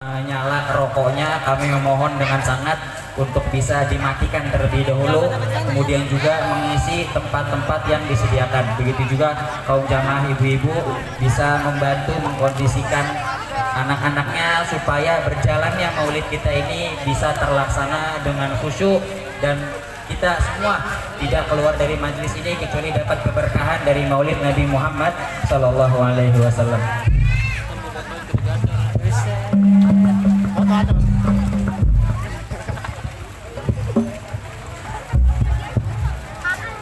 Nyala rokoknya kami memohon dengan sangat untuk bisa dimatikan terlebih dahulu, kemudian juga mengisi tempat-tempat yang disediakan. Begitu juga kaum jamaah ibu-ibu bisa membantu mengkondisikan anak-anaknya supaya berjalannya maulid kita ini bisa terlaksana dengan khusyuk dan kita semua tidak keluar dari majelis ini kecuali dapat keberkahan dari maulid Nabi Muhammad Sallallahu Alaihi Wasallam.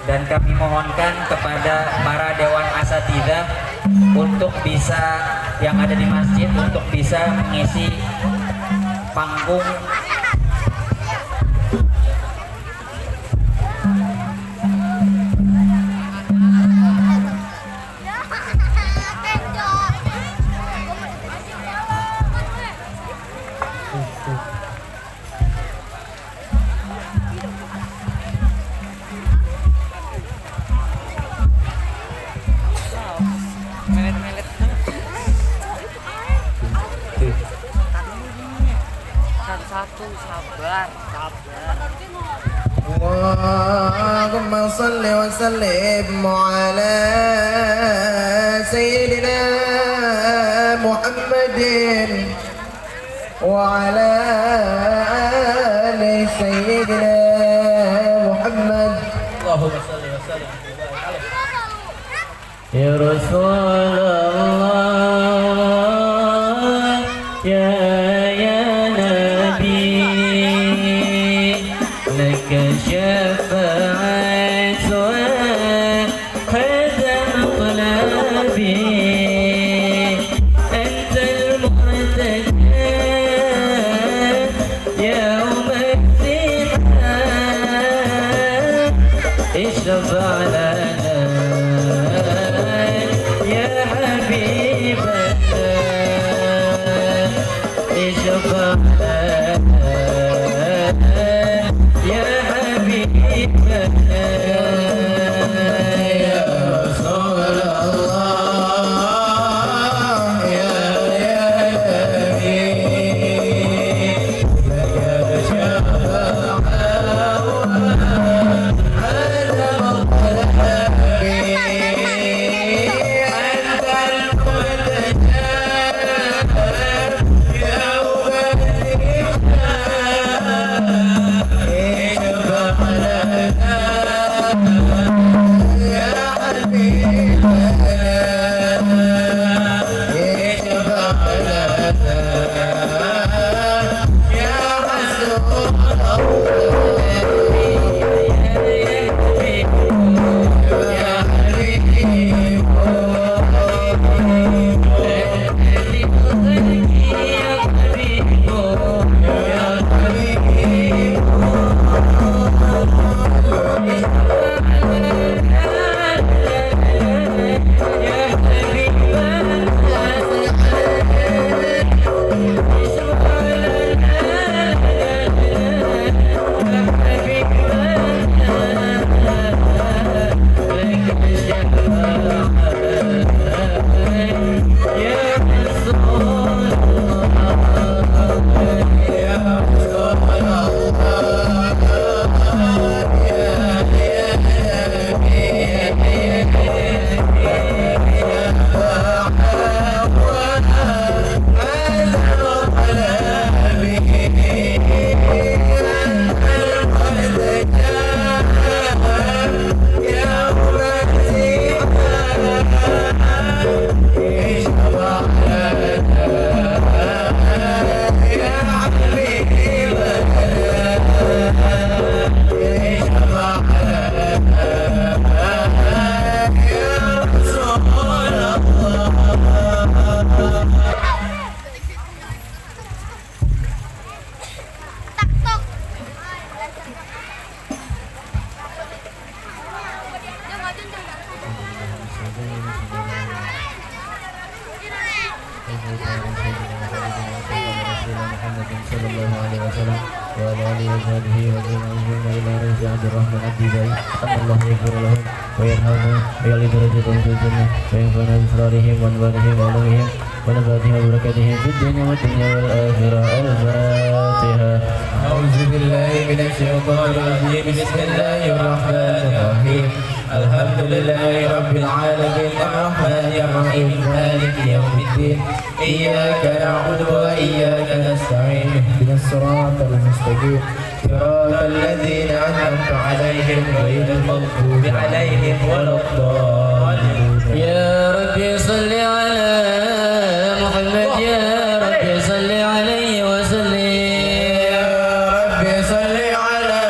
Dan kami mohonkan kepada para dewan asatidzah untuk bisa yang ada di masjid untuk bisa mengisi panggung satu sabar. Allahumma salli wa sallim ala sayyidina Muhammadin wa ala ali sayyidina Muhammad. Allahumma salli wa sallim ya Rasulullah ya شفاعة وهذا مطلبي أنت المرتجى يوم الزحام اشفع لنا يا حبيبنا اشفع لنا يا sallallahu alaihi wasallam wa ala alihi wa sahbihi wa sallam ila rasul Abdurrahman Ad-Dibai sallallahu wa yarhamu wa yali darajatuhum fil jannah wa yanfa'na bi asrarihim wa anwarihim wa ulumihim ونفعته وبركاته في الدنيا والدنيا والآخرة. الفاتحة. أعوذ بالله من الشيطان الرجيم. بسم الله الرحمن الرحيم. الحمد لله رب العالمين الرحمن الرحيم مالك يوم الدين. إياك نعبد وإياك نستعين. اهدنا الصراط المستقيم صراط الذين أنعمت عليهم غير المغضوب عليهم ولا الضالين. يا ربي صل على محمد، يا ربي صل عليه وسلم. يا ربي صل على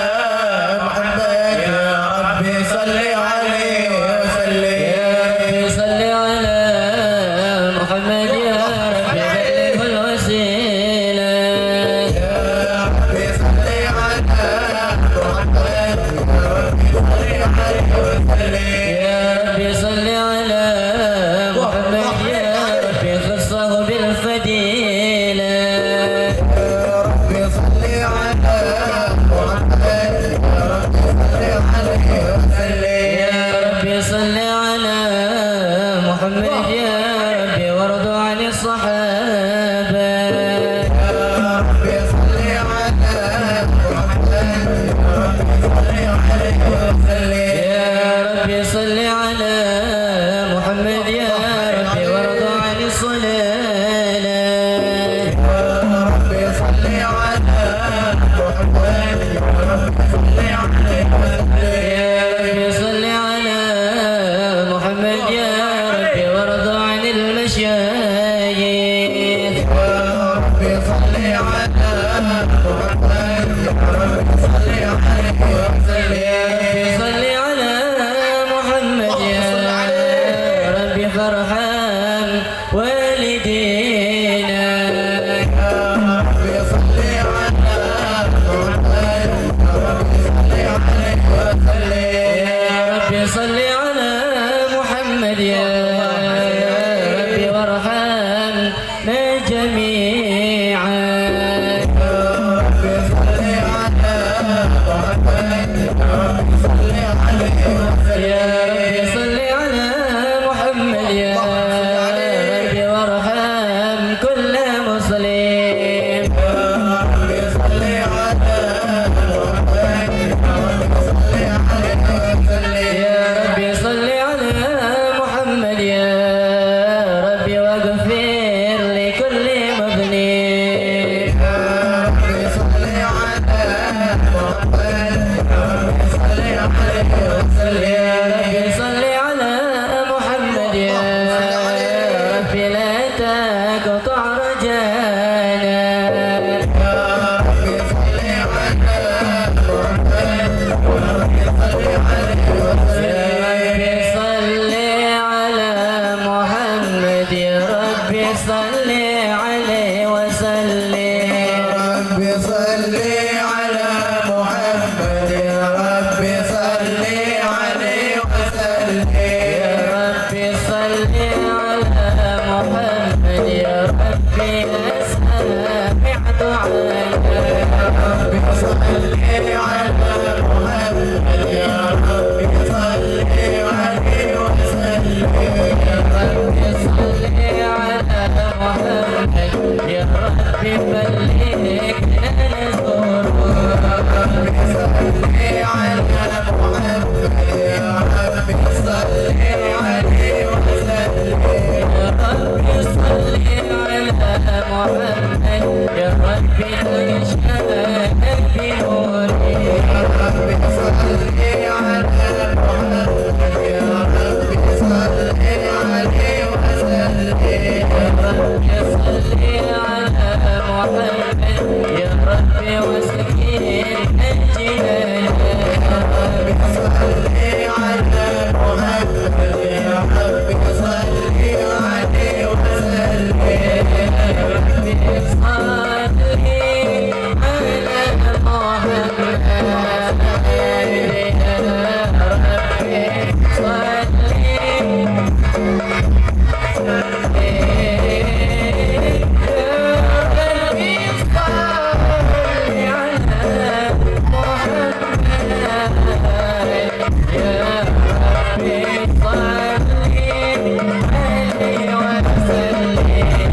محمد، يا ربي صل عليه وسلم. يا ربي صل على محمد، يا ربي بلغ الوسيلة. يا ربي صل على محمد، يا ربي صل عليه وسلم. يا ربي صل على محمد، يا ربي خصه بالفضيلة. يا ربي صل على محمد، يا ربي صل عليه وسلم. يا ربي صل على محمد، يا ربي وارض عن الصحابة. يا ربي صل على محمد، يا ربي صل عليه وسلم. يا ربي صل على محمد، يا ربي وارض عن الصلالة. يا ربي صل على محمد، يا ربي صل عليه وسلم. يا ربي صل على محمد، يا ربي وارض عن المشايخ. يا ربي صل على محمد، يا ربي صل عليه وسلم. يا ربي صل على محمد، يا ربي فارحم والدينا. يا ربي صل على محمد، يا ربي صل عليه وسلم. يا ربي صل على محمد، يا ربي وارحمنا جميعا. يا ربي صل على محمد، يا ربي صل عليه وسلم. يا ربي صل على محمد، يا ربي وارحم كل مسلم. يا ربي صل على محمد، يا ربي صل عليه وسلم. يا ربي صل على محمد، يا ربي واغفر لكل مذنب. يا ربي صل على محمد، يا ربي صل عليه وسلم. يا ربي صل على محمد، يا ربي لا تقطع رجانا. يا ربي صل على محمد، يا ربي صل عليه وسلم. يا ربي صل على محمد، يا ربي صل عليه وسلم. ربي صل على محمد، يا ربي صل عليه وسلم. يا ربي صل على محمد، يا ربي أسمع دعاء. ربي صل على محمد، يا ربي صل عليه وسلم. ربي صل على محمد، يا ربي بلغنا نزوره. ربي صل على محمد، يا ربي صل عليه وسلم. يا ربي صل على محمد، يا ربي تغشانا بنوره. ربي صل على محمد، يا ربي صل عليه وسلم. ربي صل على محمد، يا ربي وسكين الجنان. ربي صل على محمد، يا ربي صل عليه وسلم. ربي صل على محمد.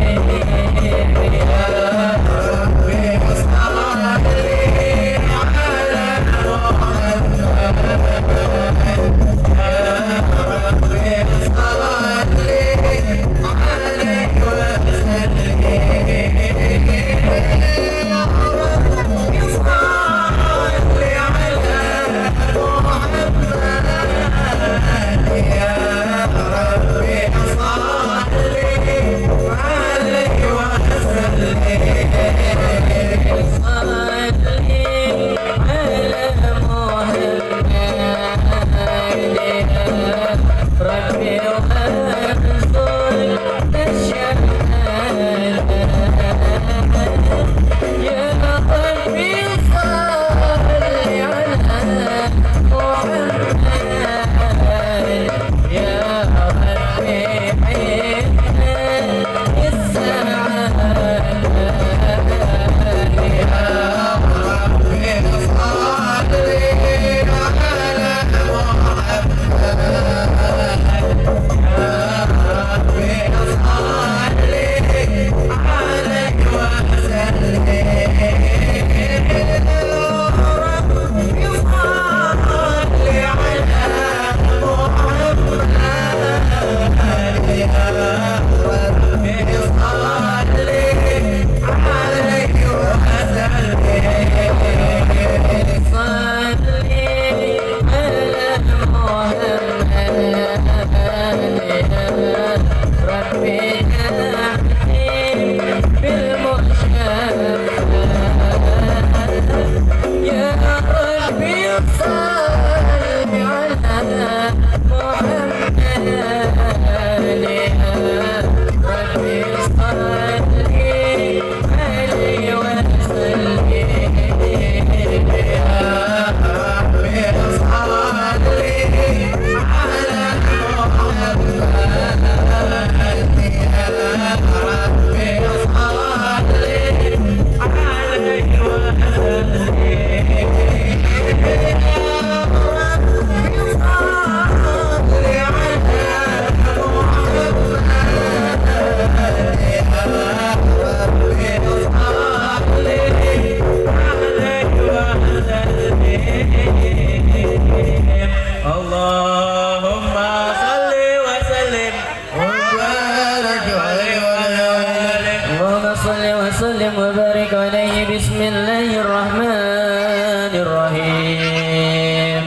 وبارك عليه بسم الله الرحمن الرحيم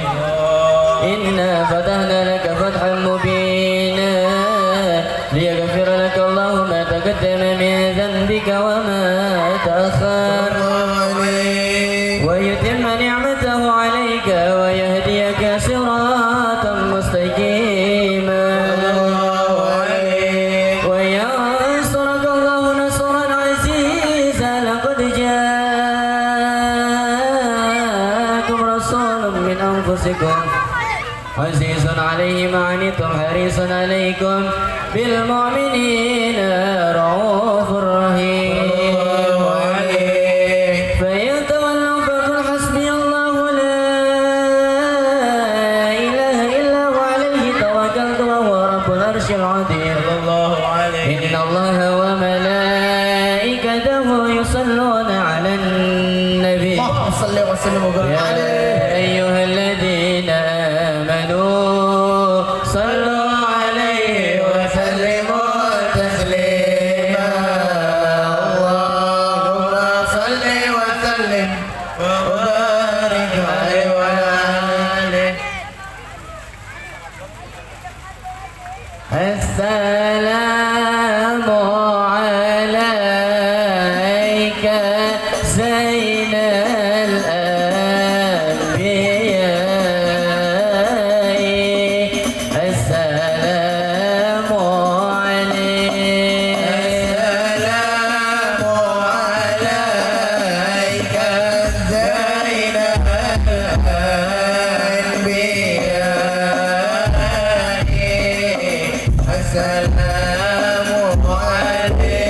إنا فتحنا لك فتحا مبينا ليغفر لك الله ما تقدم من ذنبك وما تأخر ويتم نعمته عليك ويهديك صراطا مستقيما وينصرك الله نصرا عزيزا لقد جاءكم رسول من أنفسكم عزيز عليه ما عنتم حريص عليكم بالمؤمنين رؤوف رحيم فإن تولوا فقل حسبي الله لا إله إلا هو عليه توكلت وهو رب العرش العظيم إن الله وملائكته يصلون على النبي صل وسلم وبارك يا عليه أيها الذين آمنوا صلوا عليه وسلموا تسليما اللهم صل وسلم وبارك عليه وعلى آله السلام عليك زين الأنبياء السلام عليك زين الأنبياء السلام عليك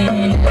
Habibi,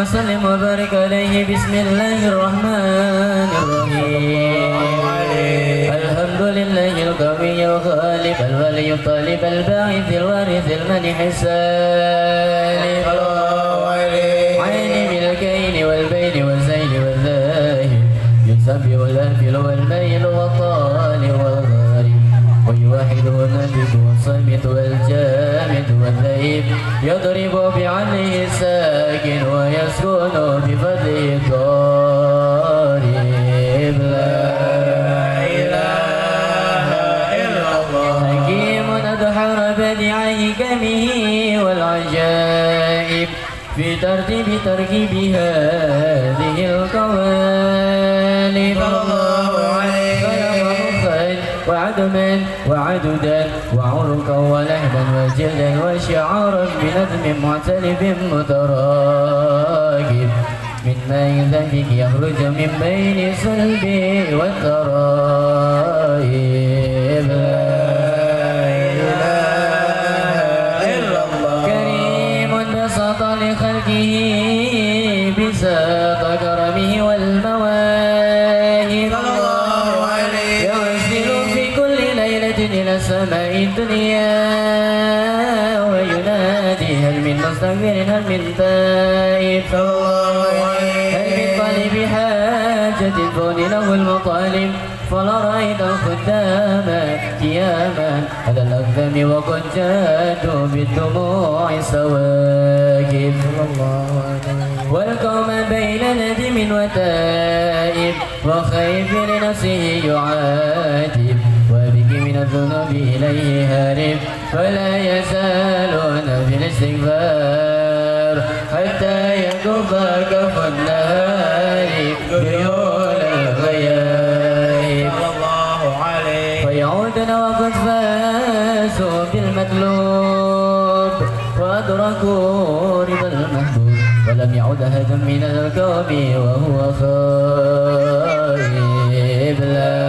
وسلم وبارك عليه. بسم الله الرحمن الرحيم. الحمد لله القوي الغالب الولي الطالب الباعث الوارث المنح السالم عالم الكين والبين والزين والذاهب يسبح الافل والميل والطالع والغارب ويوحده النبي والصامت والجامد والذئب يضرب بعله الساكن ويسكن بفضله الضارب. لا إله إلا الله. حكيم أدحر بديع حكمه والعجائب في ترتيب تركيب هذه القوالب. وعدما وعددا وعرقا ولحما وجلدا وشعارا بنظم معتلف متراكب من ماء ذهبك يخرج من بين صلبه والترائب. لا إله إلا الله. كريم بسط لخلقه بساط كرمه والمواهب إلى سماء الدنيا وينادي هل من مستغفر هل من تائب هل من طالب حاجة فون له المطالب فلا رأيت الخدام قياما على الأقدام وقد جادوا بالدموع سواكب والقوم بين ندم وتائب وخيف لنفسه يعاتب من الذنوب إليه هارب فلا يزالون في الاستغفار حتى يكف كف النهار بيول الغياب فيعودون وقد فازوا بالمطلوب وأدركوا رضا المحبوب ولم يعد أحد من الكوم وهو خائب. لا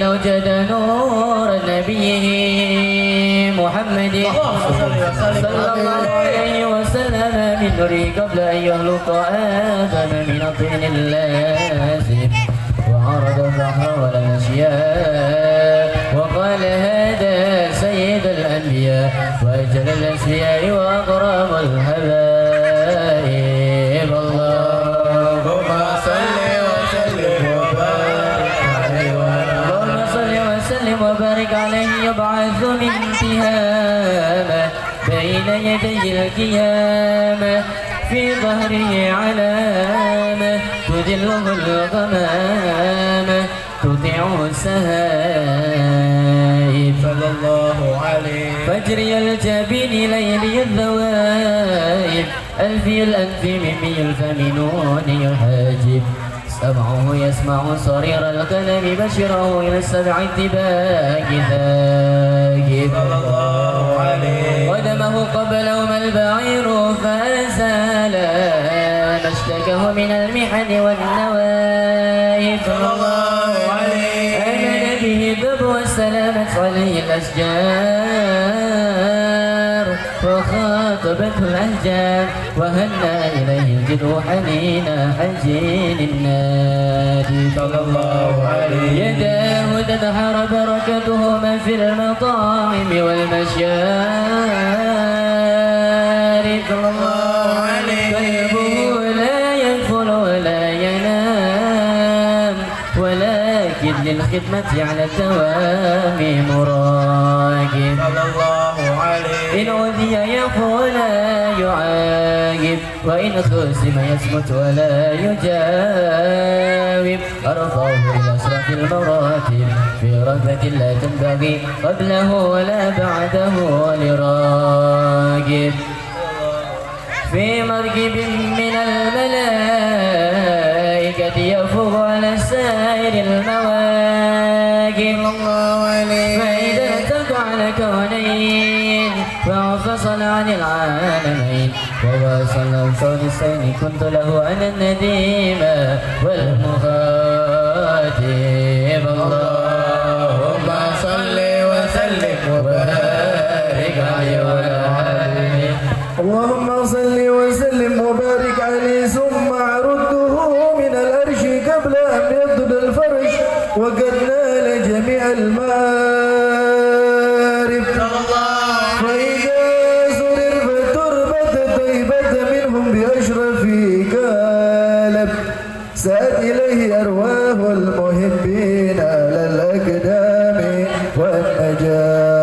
أوجد نور نبيه محمد صلى الله عليه وسلم من نوره قبل أن يخلق آدم من الطين اللازم وعرض البحر والأشياء وقال هذا سيد الأنبياء وأجل الأسفياء وأكرم الحبائب. اللهم صل وسلم وبارك عليه يبعث من تهامه بين يدي القيامة في ظهره علامة تدله الغمامة تطيع السهائب صلى الله عليه. فجري الجبين ليلي الذوائب ألفي الأنف ممي الفم نون يحاجب سمعه يسمع صرير القلم بشره إلى السبع اتباك ثاقب صلى الله عليه. ودمه قبلهما البعير فأزال ما اشتكه من المحن والنوائب صلى الله عليه. آمن به الدب واستلامت عليه الأشجار وخاطبته الأحجار وهنى إليه الجد حنينا حجين النادي صلى الله عليه. يداه تدحر بركتهما في المطاعم والمشارب صلى الله عليه. قلبه للخدمة على الدوام مراقب صلى الله عليه إن أوذي يقول لا يعاقب وإن خصم يصمت ولا يجاوب أرضاه إلى أشرف المراتب في رغبة لا تنبغي قبله ولا بعده لراغب في مركب من الملائكة يفوق على سائر المواكب فإذا التقى على كونين وانفصل عن العالمين وواصل الكون الثاني كنت له أنا النديم والمخاطب اللهم صل وسلم وبارك عليه وعلى آله اللهم صل وسلم وبارك عليه ثم عرضه من الأرش قبل أن يبدل الفرش وقد نال جميع المعارف فإذا سرر فتربة طيبة منهم بأشرف قالب سأت إليه أرواح المحبين على الأقدام والنجائب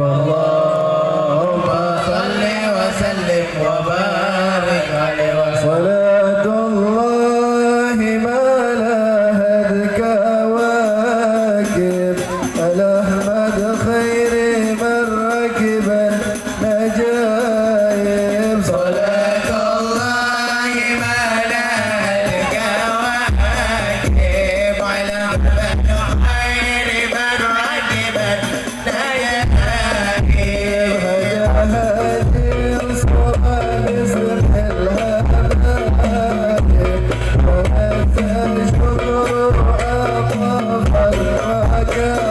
اللهم صل وسلم وبارك عليه صلاة الله ما لها كواكب على أحمد خير من ركب النجائب صلاة الله ما لها الكواكب على أحمد خير من ركب النجائب هداهد صوى بسر الهمائم ونزل شكر أطاف الركائب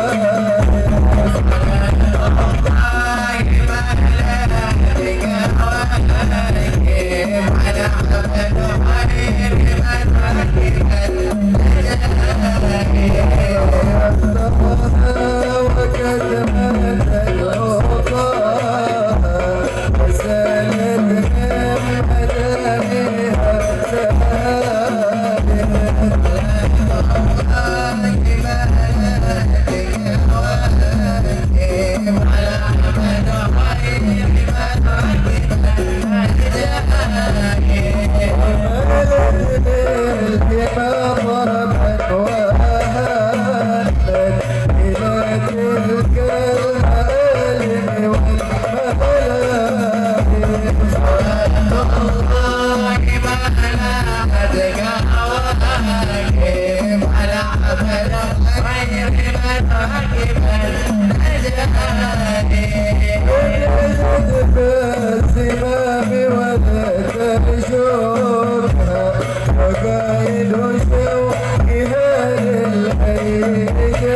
الزمام ولا ترشوكها وقائد شوقها للأيجاد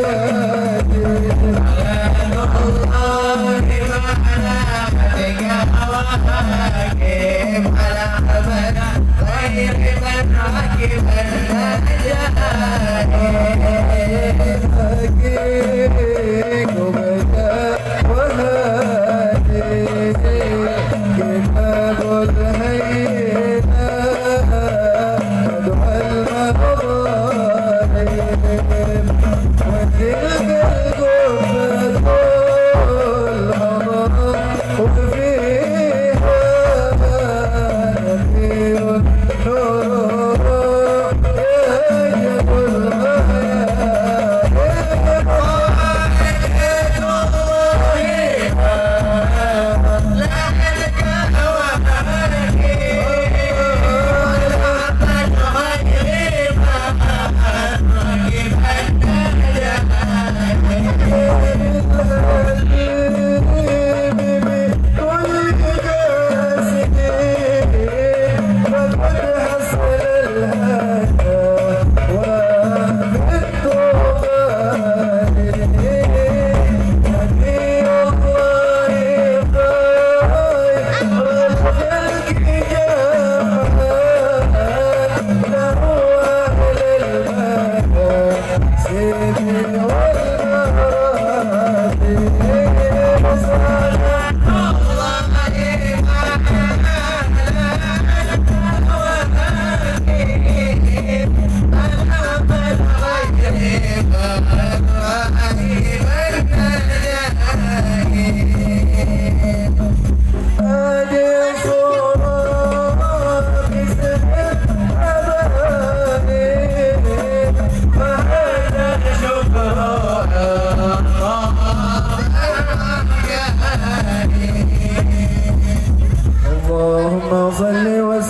حقيق بدا وهادي كتاب الهينا مدعى المظالم وتلك القبة الحضر وفيها نبي نور يجب الغاية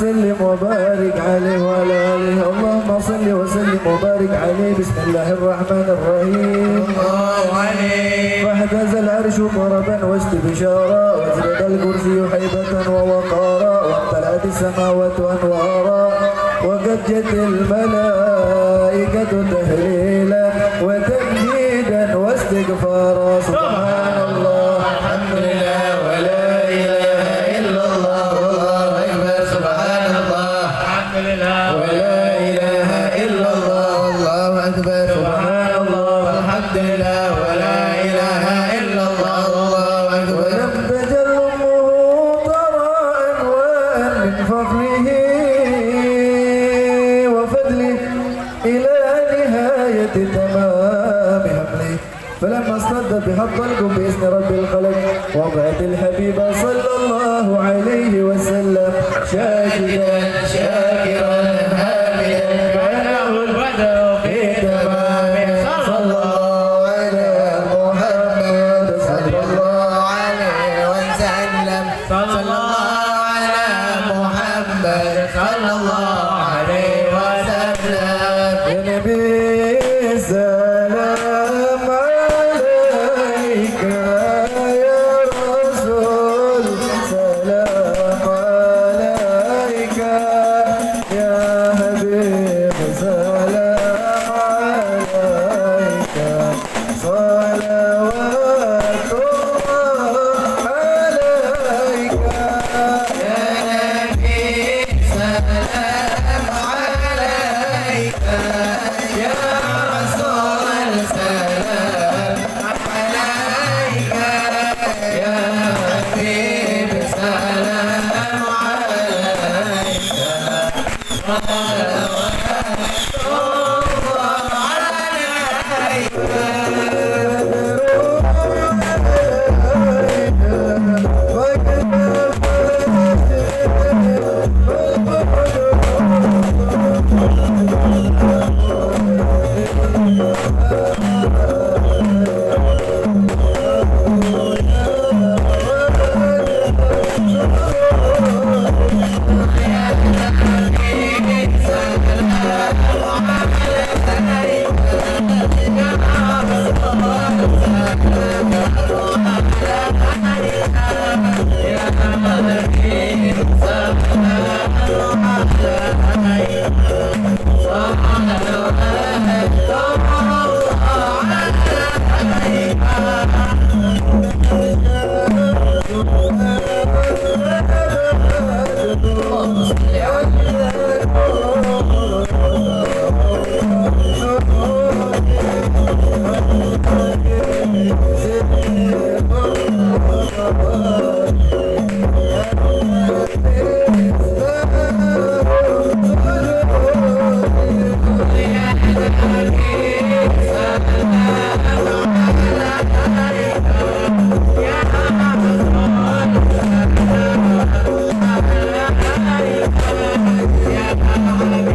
وسلم وبارك عليه وعلى آله اللهم صل وسلم وبارك عليه بسم الله الرحمن الرحيم فاهتز العرش طربا واستبشارا وازداد الكرسي هيبة ووقارا وامتلأت السماوات أنوارا وجت الملائكة تهليلا وتمجيدا واستغفارا سبحان الله الحمد لله ولا إله إلا الله والله أكبر سبحان الله الحمد لله ولا إله إلا الله والله أكبر سبحان الله الحمد لله ولا إله إلا الله والله أكبر ولم تجل أمه ترى أنواعا من فضله وفضله إلى نهاية تمام حمله فلما اصطد بحط القم بإذن رب الخلق وضعت الحبيب صلى الله عليه وسلم شاكرا شاكرا هامدا كأنه البدر في تمام صلى الله على محمد صلى الله عليه وسلم صلى الله على محمد صلى الله عليه وسلم يا نبي السلام عليك يا رسول سلام عليك يا حبيب سلام عليك صلوات الله عليك يا نبي سلام عليك يا رسول سلام عليك يا حبيب سلام عليك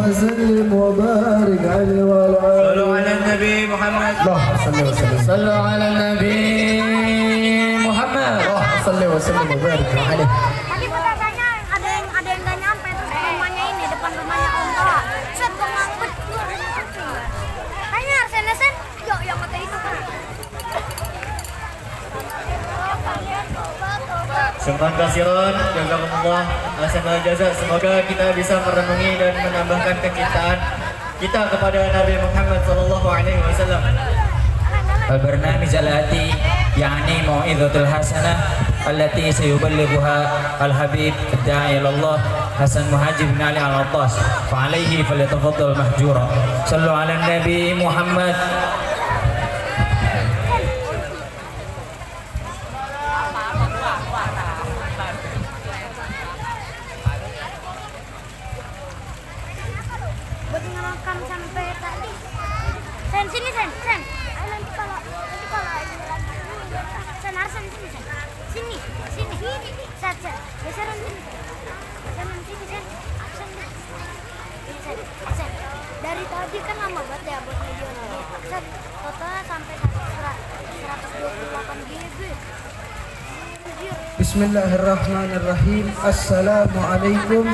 وسلم وبارك عليه وعلى آله. صلوا على النبي محمد. اللهم صل وسلم. صلوا على النبي محمد. اللهم صل وسلم وبارك عليه. Tadi petasannya ada yang nggak nyampe terus rumahnya ini depan rumahnya Om Toha. Set pengangkut. Kayaknya Arsene Sen, yuk yang kata itu kan. Syukran kasiron, jazakumullah ahsanal jaza. Semoga kita bisa merenungi dan menambahkan kecintaan kita kepada Nabi Muhammad sallallahu alaihi wasallam. البرنامج الآتي يعني موعظة الحسنة التي سيبلغها الحبيب الداعي إلى الله حسن مهاجر بن علي العطاس فعليه فليتفضل محجورا. صلوا على النبي محمد. Buat ngerekam sampai tadi. Sen sini Sen. Ayo nanti kalau ini lagi. Sen Arsen sini Sen. Sini. Set. Geseran sini. Sen sini Sen. Arsen. Ini Sen. Dari tadi kan lama banget ya buat video ini. Set. Totalnya sampai 128 GB. Bismillahirrahmanirrahim. Assalamualaikum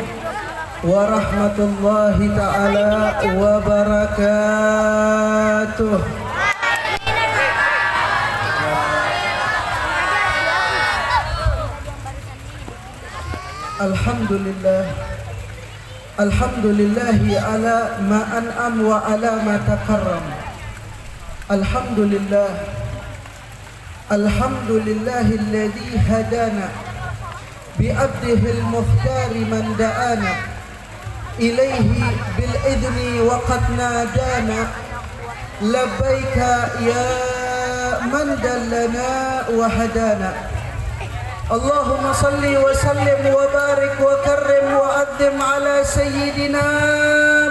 warahmatullahi ta'ala wabarakatuh. Alhamdulillah. Alhamdulillahi ala ma an'am wa ala ma takarram. Alhamdulillah. Alhamdulillahi alladhi hadana bi'abdihi al-mukhtar man da'ana ilaihi bil-idhni wa qad nadana labbaika ya man dallana wa hadana. Allahumma salli wa sallim wa barik wa karrim wa addim ala sayyidina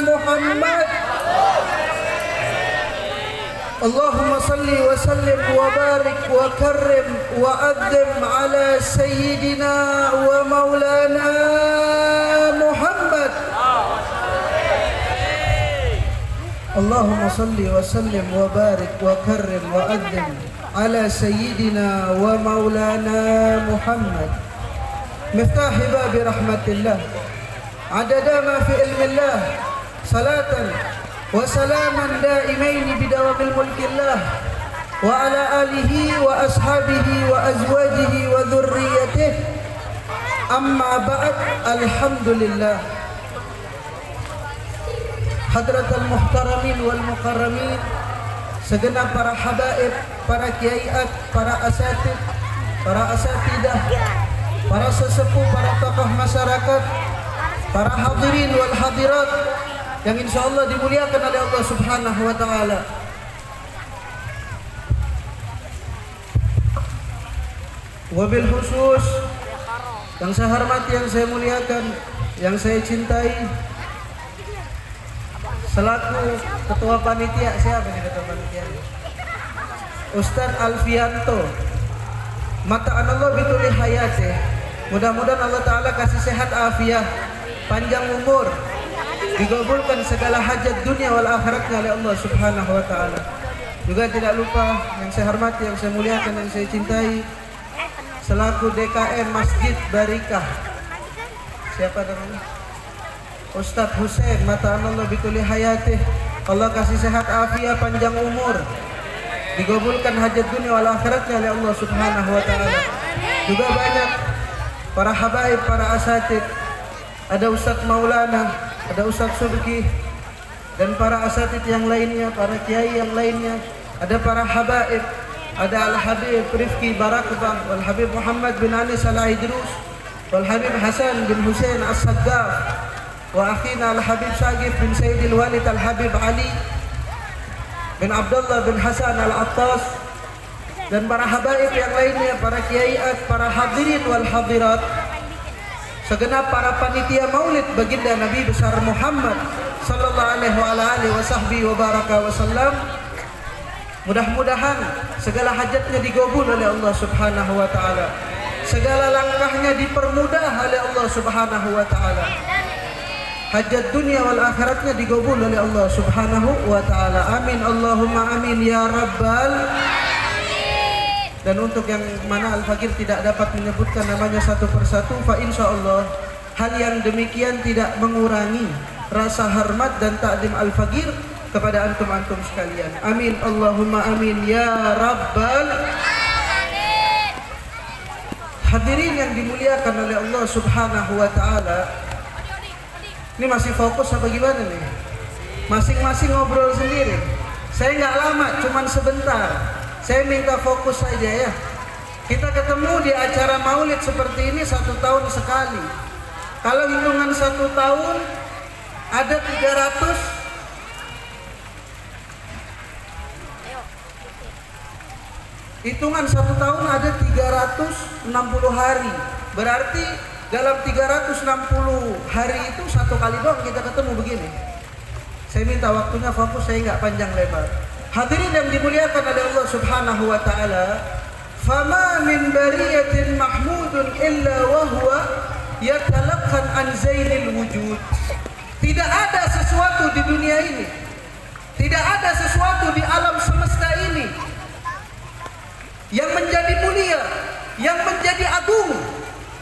Muhammad. Allahumma salli wa sallim wa barik wa karrim wa addim ala sayyidina wa maulana Muhammad. Allahumma salli wa sallim wa barik wa karrim wa addim ala sayyidina wa maulana Muhammad. Miftah babi rahmatillah adada ma fi ilmillah salatan wa salaman daimain bidawamil mulkillah wa ala alihi wa ashabihi wa azwajihi wa dhurriyyatihi amma ba'd. Alhamdulillah. Hadratal muhtaramin wal mukarramin, segenap para habaib, para kiaiat, para asatid, para asatidah, para sesepuh, para tokoh masyarakat, para hadirin wal hadirat, yang insya Allah dimuliakan oleh Allah Subhanahu wa Ta'ala. Wabil khusus yang saya hormati, yang saya muliakan, yang saya cintai, selaku ketua panitia, siapa nih ketua panitia? Ustadz Alfianto. Mata Allah bituli hayatih. Mudah-mudahan Allah Ta'ala kasih sehat afiah, panjang umur, digabulkan segala hajat dunia wal akhiratnya oleh Allah Subhanahu wa Ta'ala. Juga tidak lupa yang saya hormati, yang saya muliakan, yang saya cintai, selaku DKM Masjid Barikah. Siapa namanya? Ustadz Hussein. Mata Allah bituli hayatih. Allah kasih sehat afiah, panjang umur, digabulkan hajat dunia wal akhiratnya oleh Allah Subhanahu wa Ta'ala. Juga banyak para habaib, para asatid. Ada Ustadz Maulana, ada Ustadz Subki, dan para asatid yang lainnya, para kiai yang lainnya. Ada para habaib, ada Al-Habib Rifki Barakbah, wal Habib Muhammad bin Anis Al-Idrus, wal Habib Hasan bin Hussein As-Saggaf, wa akhina Al-Habib Sagif bin Sayyidil Walid Al-Habib Ali bin Abdullah bin Hasan Al-Attas, dan para habaib yang lainnya, para kiaiat, para hadirin wal hadirat, segenap para panitia maulid baginda Nabi besar Muhammad sallallahu alaihi wa baraka wasallam. Mudah-mudahan segala hajatnya digabul oleh Allah Subhanahu wa Ta'ala, segala langkahnya dipermudah oleh Allah Subhanahu wa Ta'ala, hajat dunia wal akhiratnya digabul oleh Allah Subhanahu wa Ta'ala. Amin Allahumma amin ya rabbal. Dan untuk yang mana Al-Fakir tidak dapat menyebutkan namanya satu persatu, fa insyaallah hal yang demikian tidak mengurangi rasa hormat dan takdim Al-Fakir kepada antum-antum sekalian. Amin Allahumma amin ya rabbal. Hadirin yang dimuliakan oleh Allah Subhanahu wa Ta'ala, ini masih fokus apa gimana nih? Masing-masing ngobrol sendiri. Saya nggak lama, cuman sebentar. Saya minta fokus saja ya. Kita ketemu di acara maulid seperti ini 1 tahun sekali. Kalau hitungan 1 tahun ada 300. Hitungan 1 tahun ada 360 hari. Berarti dalam 360 hari itu 1 kali doang kita ketemu begini. Saya minta waktunya fokus, saya nggak panjang lebar. Hadirin yang dimuliakan oleh Allah Subhanahu wa Ta'ala, fama min bariyatin mahmudun illa wa huwa yatalaqan an zainil wujud. Tidak ada sesuatu di dunia ini, tidak ada sesuatu di alam semesta ini yang menjadi mulia, yang menjadi agung,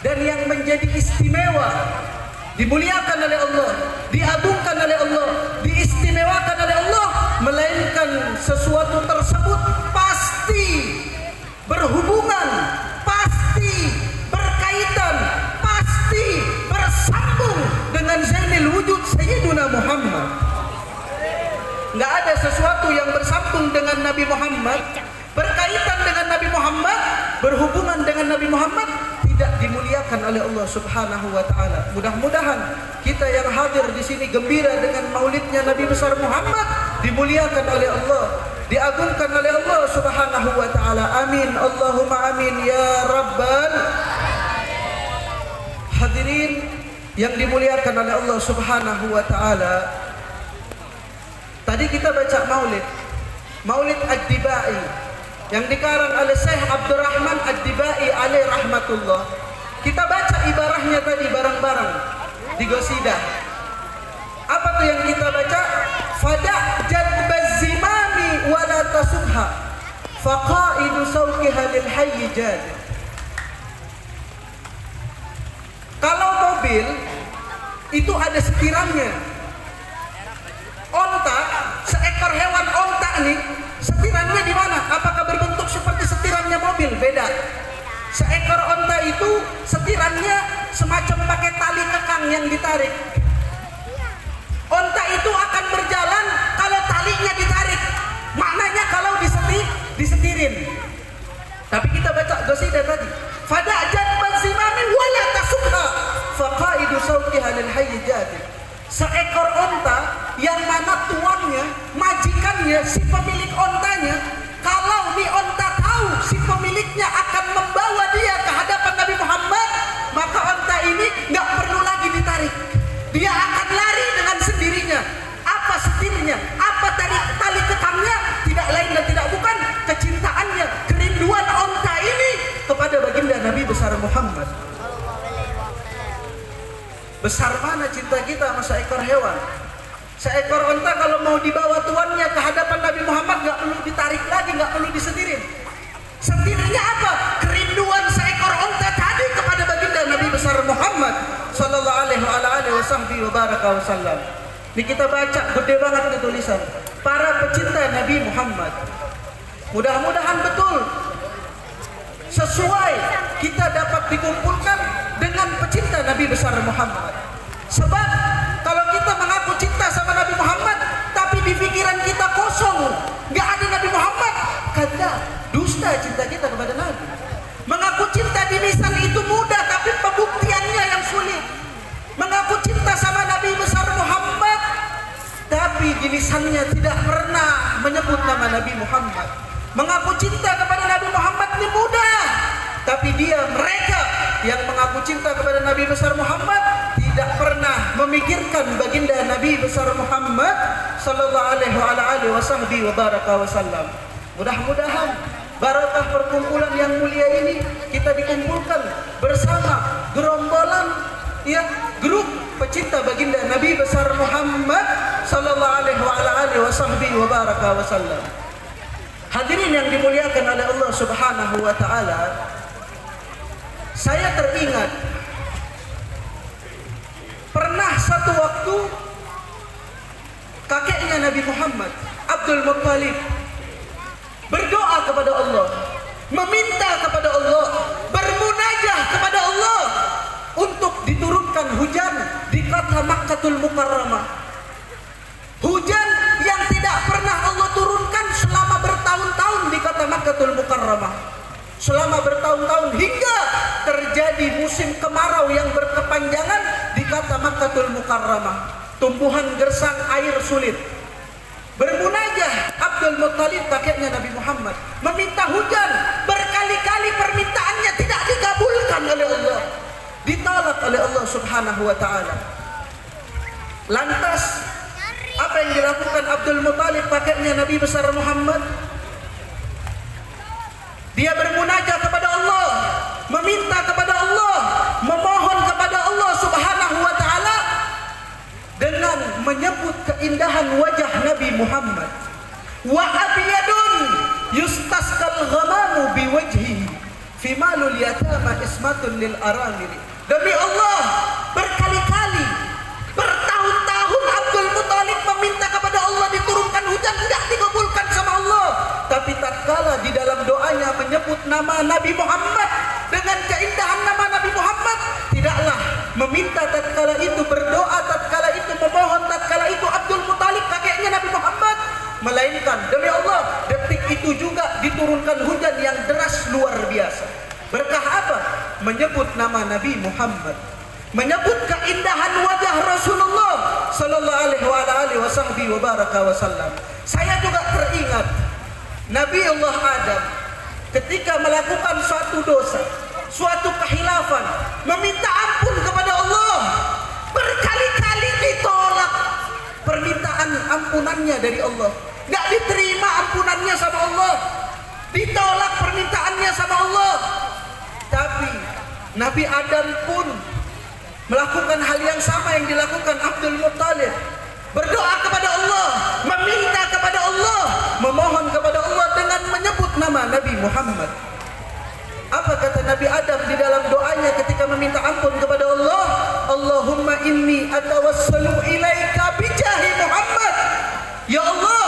dan yang menjadi istimewa, dimuliakan oleh Allah, diagungkan oleh Allah, diistimewakan oleh Allah, melainkan sesuatu tersebut pasti berhubungan, pasti berkaitan, pasti bersambung dengan Zainul Wujud Sayyiduna Muhammad. Nggak ada sesuatu yang bersambung dengan Nabi Muhammad, berkaitan dengan Nabi Muhammad, berhubungan dengan Nabi Muhammad, tidak dimuliakan oleh Allah Subhanahu wa Ta'ala. Mudah-mudahan kita yang hadir di sini gembira dengan maulidnya Nabi besar Muhammad, dimuliakan oleh Allah, diagungkan oleh Allah Subhanahu wa Ta'ala. Amin Allahumma amin ya rabbal. Hadirin yang dimuliakan oleh Allah Subhanahu wa Ta'ala, tadi kita baca Maulid Ad-Dibai yang dikarang oleh Syekh Abdurrahman Ad-Dibai alaih rahmatullah. Kita baca ibarahnya tadi bareng-bareng di Gosidah. Apa tuh yang kita baca? Fada' jadbaz zimami wa la tasubha faqaidu sawqiha lil hayy jad. Kalau mobil itu ada setirannya. Onta, seekor hewan onta nih, setirannya di mana? Apakah berbentuk seperti setirannya mobil? Beda. Seekor onta itu setirannya semacam pakai tali kekang yang ditarik. Onta itu akan berjalan kalau talinya ditarik. Maknanya kalau disetirin. Tapi kita baca Gosidah tadi. Fada'jat bazimami wala tasubha faqaidu sawqiha lil hayy jadi. Seekor onta ya si pemilik ontanya, kalau di onta tahu si pemiliknya akan membawa dia ke hadapan Nabi Muhammad, maka onta ini nggak perlu lagi ditarik. Dia akan lari dengan sendirinya. Apa setirnya? Apa tali kekangnya? Tidak lain dan tidak bukan kecintaannya, kerinduan onta ini kepada baginda Nabi besar Muhammad. Besar mana cinta kita sama seekor hewan? Seekor onta kalau mau dibawa tuannya ke hadapan Nabi Muhammad nggak perlu ditarik lagi, nggak perlu disetirin. Setirnya apa? Kerinduan seekor onta tadi kepada baginda Nabi besar Muhammad sallallahu alaihi wasallam. Ini kita baca, gede banget nih tulisan. Para pecinta Nabi Muhammad. Mudah-mudahan betul sesuai kita dapat dikumpulkan dengan pecinta Nabi besar Muhammad. Sebab kalau kita mengaku cinta sama Nabi Muhammad tapi di pikiran kita kosong, nggak ada Nabi Muhammad, kata dusta cinta kita kepada Nabi. Mengaku cinta di lisan itu mudah, tapi pembuktiannya yang sulit. Mengaku cinta sama Nabi besar Muhammad tapi di lisannya tidak pernah menyebut nama Nabi Muhammad. Mengaku cinta kepada Nabi Muhammad ini mudah, tapi mereka yang mengaku cinta kepada Nabi besar Muhammad tidak pernah memikirkan baginda Nabi besar Muhammad sallallahu alaihi wasallam. Mudah-mudahan barakah perkumpulan yang mulia ini kita dikumpulkan bersama gerombolan grup pecinta baginda Nabi besar Muhammad sallallahu alaihi wasallam. Hadirin yang dimuliakan oleh Allah Subhanahu wa taala, saya teringat pernah satu waktu kakeknya Nabi Muhammad, Abdul Muttalib, berdoa kepada Allah, meminta kepada Allah, bermunajah kepada Allah untuk diturunkan hujan di kota Makkatul Mukarramah. Hujan yang tidak pernah Allah turunkan selama bertahun-tahun di kota Makkatul Mukarramah. Selama bertahun-tahun hingga terjadi musim kemarau yang berkepanjangan di kota Makkatul Mukarramah. Tumbuhan gersang air sulit. Bermunajah Abdul Muttalib kakeknya Nabi Muhammad meminta hujan, berkali-kali permintaannya tidak dikabulkan oleh Allah, ditolak oleh Allah Subhanahu wa taala. Lantas apa yang dilakukan Abdul Muttalib kakeknya Nabi besar Muhammad? Dia bermunajah kepada Allah, meminta kepada Allah, memohon kepada Allah Subhanahu wa taala dengan menyebut keindahan wajah Nabi Muhammad. Wa abyadun yustasqal ghamamu biwajhihi fi malul yatama ismatun lil aramil. Demi Allah, berkali-kali, bertahun-tahun Abdul Muttalib meminta kepada Allah diturunkan hujan, tidak dikabulkan sama Allah. Tapi tatkala di dalam doanya menyebut nama Nabi Muhammad dengan keindahan nama Nabi Muhammad, tidaklah meminta tatkala itu, berdoa tatkala itu, memohon tatkala itu Abdul Muttalib kakeknya Nabi Muhammad, melainkan demi Allah detik itu juga diturunkan hujan yang deras luar biasa. Berkah apa? Menyebut nama Nabi Muhammad, menyebut keindahan wajah Rasulullah sallallahu alaihi wasallam. Saya juga teringat Nabi Allah Adam ketika melakukan suatu dosa, suatu kehilafan, meminta ampun kepada Allah, berkali-kali ditolak permintaan ampunannya dari Allah. Gak diterima ampunannya sama Allah, ditolak permintaannya sama Allah. Tapi Nabi Adam pun melakukan hal yang sama yang dilakukan Abdul Muttalib. Berdoa kepada Allah, meminta kepada Allah, memohon kepada Allah dengan menyebut nama Nabi Muhammad. Apa kata Nabi Adam di dalam doanya ketika meminta ampun kepada Allah? Allahumma inni atawassalu ilaika bijahi Muhammad. Ya Allah,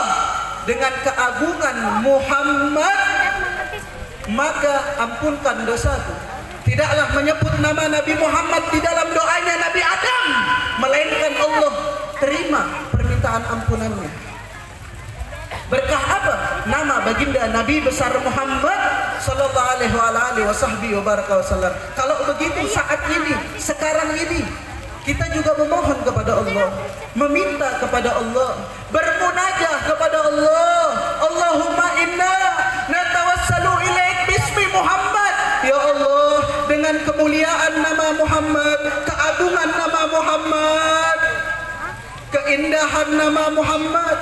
dengan keagungan Muhammad maka ampunkan dosaku. Tidaklah menyebut nama Nabi Muhammad di dalam doanya Nabi Adam, melainkan Allah terima permintaan ampunannya. Berkah apa? Nama baginda Nabi besar Muhammad sallallahu alaihi wasallam. Kalau begitu saat ini, sekarang ini, kita juga memohon kepada Allah, meminta kepada Allah, bermunajat bermunajah kepada Allah. Allahumma inna natawassalu ilaik bismi Muhammad. Ya Allah, dengan kemuliaan nama Muhammad, keagungan nama Muhammad, keindahan nama Muhammad,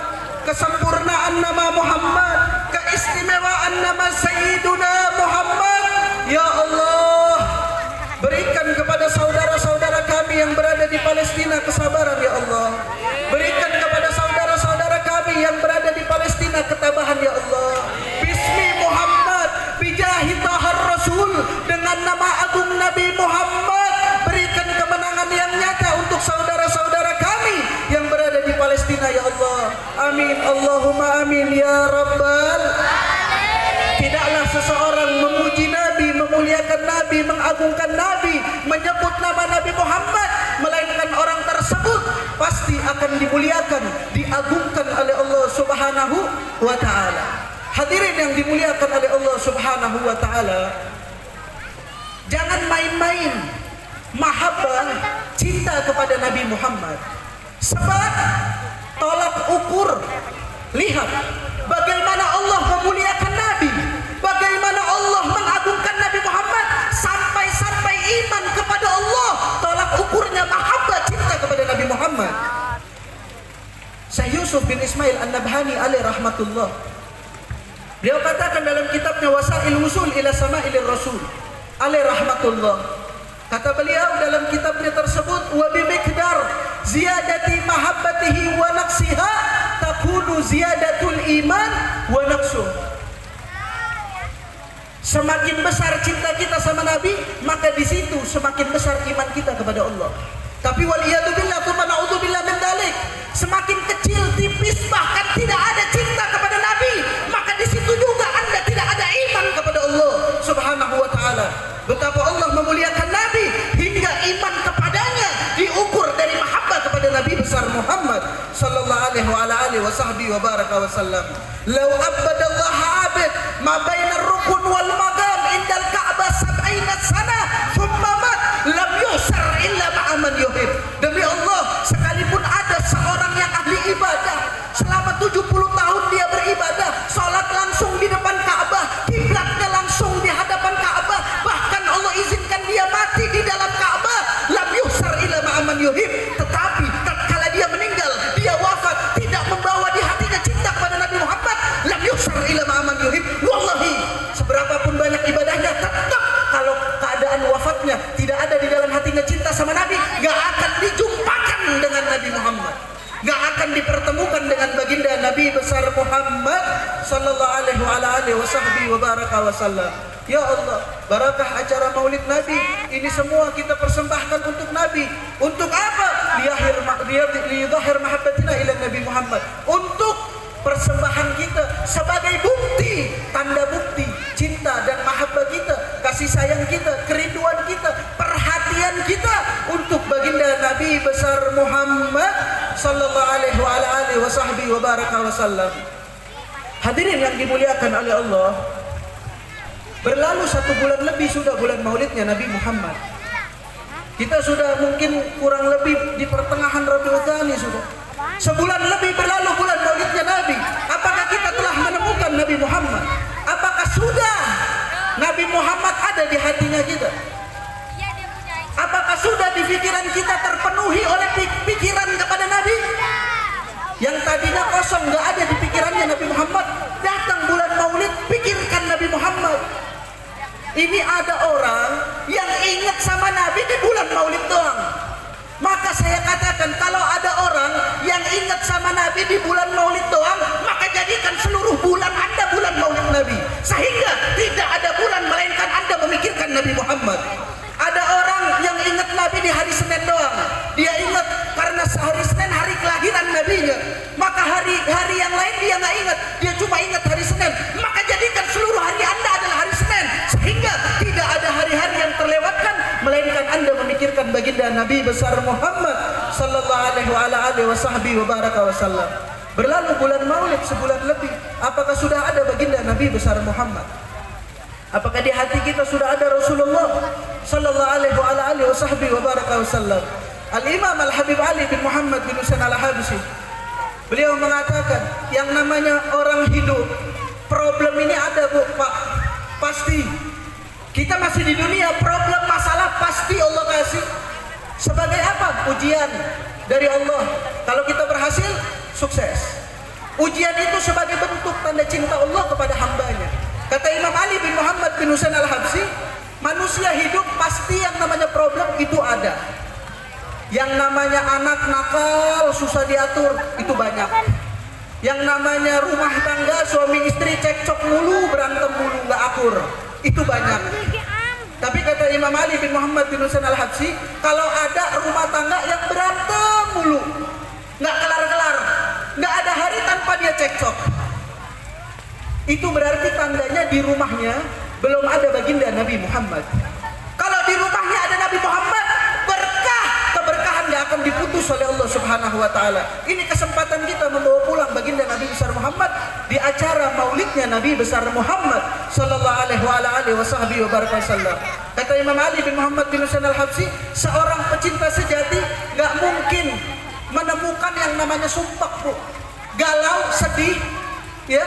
kesempurnaan nama Muhammad, keistimewaan nama Sayyiduna Muhammad. Ya Allah, berikan kepada saudara-saudara kami yang berada di Palestina kesabaran ya Allah. Berikan kepada saudara-saudara kami yang berada di Palestina ketabahan ya Allah. Bismi Muhammad, bijahi tahar Rasul, dengan nama agung Nabi Muhammad, berikan kemenangan yang nyata untuk saudara-saudara kami yang berada di Palestina ya Allah. Amin, Allahumma amin ya Rabbal. Tidaklah seseorang memuji Nabi, memuliakan Nabi, mengagungkan Nabi, menyebut nama Nabi Muhammad, melainkan orang tersebut pasti akan dimuliakan, diagungkan oleh Allah Subhanahu wa ta'ala. Hadirin yang dimuliakan oleh Allah Subhanahu wa ta'ala, jangan main-main mahabbah, cinta kepada Nabi Muhammad. Sebab tolak ukur, lihat bagaimana Allah memuliakan Nabi, bagaimana Allah mengagungkan Nabi Muhammad, sampai-sampai iman kepada Allah tolak ukurnya mahabbah, cinta kepada Nabi Muhammad. Syekh Yusuf bin Ismail An-Nabhani alaih rahmatullah, beliau katakan dalam kitabnya Wasail Wusul ila Samailir Rasul alaih rahmatullah, kata beliau dalam kitabnya tersebut, wa bi miqdar ziyadati mahabbatihi wa naqsiha takunu ziyadatul iman wa naqsuh. Semakin besar cinta kita sama Nabi, maka di situ semakin besar iman kita kepada Allah. Tapi waliyadzubillah, tsumma na'udzubillah min dzalik, semakin kecil, tipis, bahkan tidak ada cinta kepada Nabi, maka di situ juga Anda tidak ada iman kepada Allah Subhanahu wa taala. Betapa Allah memuliakan Nabi hingga iman kepadanya diukur dari mahabbah kepada Nabi besar Muhammad sallallahu alaihi wa sahbihi wa baraka wa sallam. Lau abadallaha abid ma baina rukun wal maqam indal Ka'bah 70 sana thumma mat lam yusar illa ma'a man yuhib. Demi Allah, sekalipun ada seorang yang ahli ibadah selama 70 tahun dia beribadah, salat langsung di depan Ka'bah, kiblatnya langsung di hadapan Ka'bah, bahkan Allah izinkan dia mati di dalam Ka'bah, lam yusar illa ma'a man yuhib. Tetapi tatkala dia meninggal, dia wafat tidak membawa di hatinya cinta kepada Nabi Muhammad, lam yusar illa ma'a man yuhib. Wallahi, seberapapun banyak ibadahnya, tetap kalau keadaan wafatnya tidak ada di dalam hatinya cinta sama Nabi, gak akan dijumpakan dengan Nabi Muhammad, gak akan dipertemukan dengan baginda Nabi besar Muhammad sallallahu alaihi wa baraka wa sallam. Ya Allah, barakah acara Maulid Nabi ini semua kita persembahkan untuk Nabi. Untuk apa? Liyadhhir mahabbatina ila Nabi Muhammad. Untuk persembahan kita sebagai bukti, tanda bukti cinta dan mahabbah kita, kasih sayang kita, kerinduan kita, perhatian kita untuk baginda Nabi besar Muhammad sallallahu alaihi wa baraka wa sallam. Hadirin yang dimuliakan oleh Allah, berlalu 1 bulan lebih sudah bulan maulidnya Nabi Muhammad. Kita sudah mungkin kurang lebih di pertengahan Rabiul Tsani sudah. Sebulan lebih berlalu bulan maulidnya Nabi. Apakah kita telah menemukan Nabi Muhammad? Apakah sudah Nabi Muhammad ada di hatinya kita? Apakah sudah di pikiran kita terpenuhi oleh pikiran kepada Nabi? Yang tadinya kosong, gak ada di pikirannya Nabi Muhammad, datang bulan maulid, pikirkan Nabi Muhammad. Ini ada orang yang ingat sama Nabi di bulan maulid doang. Maka saya katakan, kalau ada orang yang ingat sama Nabi di bulan maulid doang, maka jadikan seluruh bulan Anda bulan maulid Nabi, sehingga tidak ada bulan melainkan Anda memikirkan Nabi Muhammad. Ada orang yang ingat Nabi di hari Senin doang, dia ingat karena hari Senin hari kelahiran Nabinya, maka hari yang lain dia nggak ingat, dia cuma ingat hari Senin. Maka jadikan seluruh hari Anda adalah hari Senin, sehingga tidak ada hari-hari yang terlewatkan melainkan Anda memikirkan baginda Nabi besar Muhammad sallallahu alaihi wa baraka wa sallam. Berlalu bulan maulid sebulan lebih, apakah sudah ada baginda Nabi besar Muhammad? Apakah di hati kita sudah ada Rasulullah sallallahu alaihi wa baraka wa sallam? Al-Imam Al-Habib Ali bin Muhammad bin Husain Al-Habsyi Beliau mengatakan yang namanya orang hidup, problem ini ada Bu, Pak. Pasti. Kita masih di dunia, problem masalah pasti Allah kasih. Sebagai apa? Ujian dari Allah. Kalau kita berhasil, sukses. Ujian itu sebagai bentuk tanda cinta Allah kepada hambanya. Kata Imam Ali bin Muhammad bin Husain Al-Habsyi, manusia hidup pasti yang namanya problem itu ada. Yang namanya anak nakal, susah diatur, itu banyak. Yang namanya rumah tangga, suami istri cekcok mulu, berantem mulu, gak akur, itu banyak. Tapi kata Imam Ali bin Muhammad bin Husain Al-Habsyi, kalau ada rumah tangga yang berantem mulu, gak kelar-kelar, gak ada hari tanpa dia cekcok, itu berarti tandanya di rumahnya belum ada baginda Nabi Muhammad. Kalau di rumahnya ada Nabi Muhammad, keberkahan gak akan diputus oleh Allah Subhanahu wa taala. Ini kesempatan kita membawa pulang baginda Nabi besar Muhammad di acara maulidnya Nabi besar Muhammad sallallahu alaihi wasallam. Kata Imam Ali bin Muhammad bin Husain Al-Habsyi, seorang pecinta sejati gak mungkin menemukan yang namanya sumpah, Bu. Galau, sedih, ya.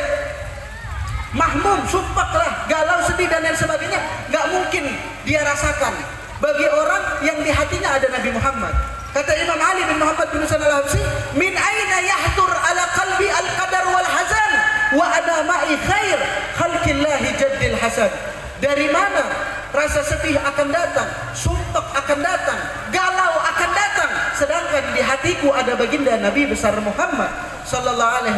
Mahmum, sumpah lah, galau, sedih dan lain sebagainya, gak mungkin dia rasakan bagi orang yang di hatinya ada Nabi Muhammad. Kata Imam Ali bin Muhammad bin Husain Al-Habsyi, min aina yahtur ala qalbi al-qadar wal hazan wa ana ma'i khair khalqillahi jaddil hasan. Dari mana rasa sedih akan datang, sumpah akan datang, galau akan datang, sedangkan di hatiku ada baginda Nabi besar Muhammad sallallahu alaihi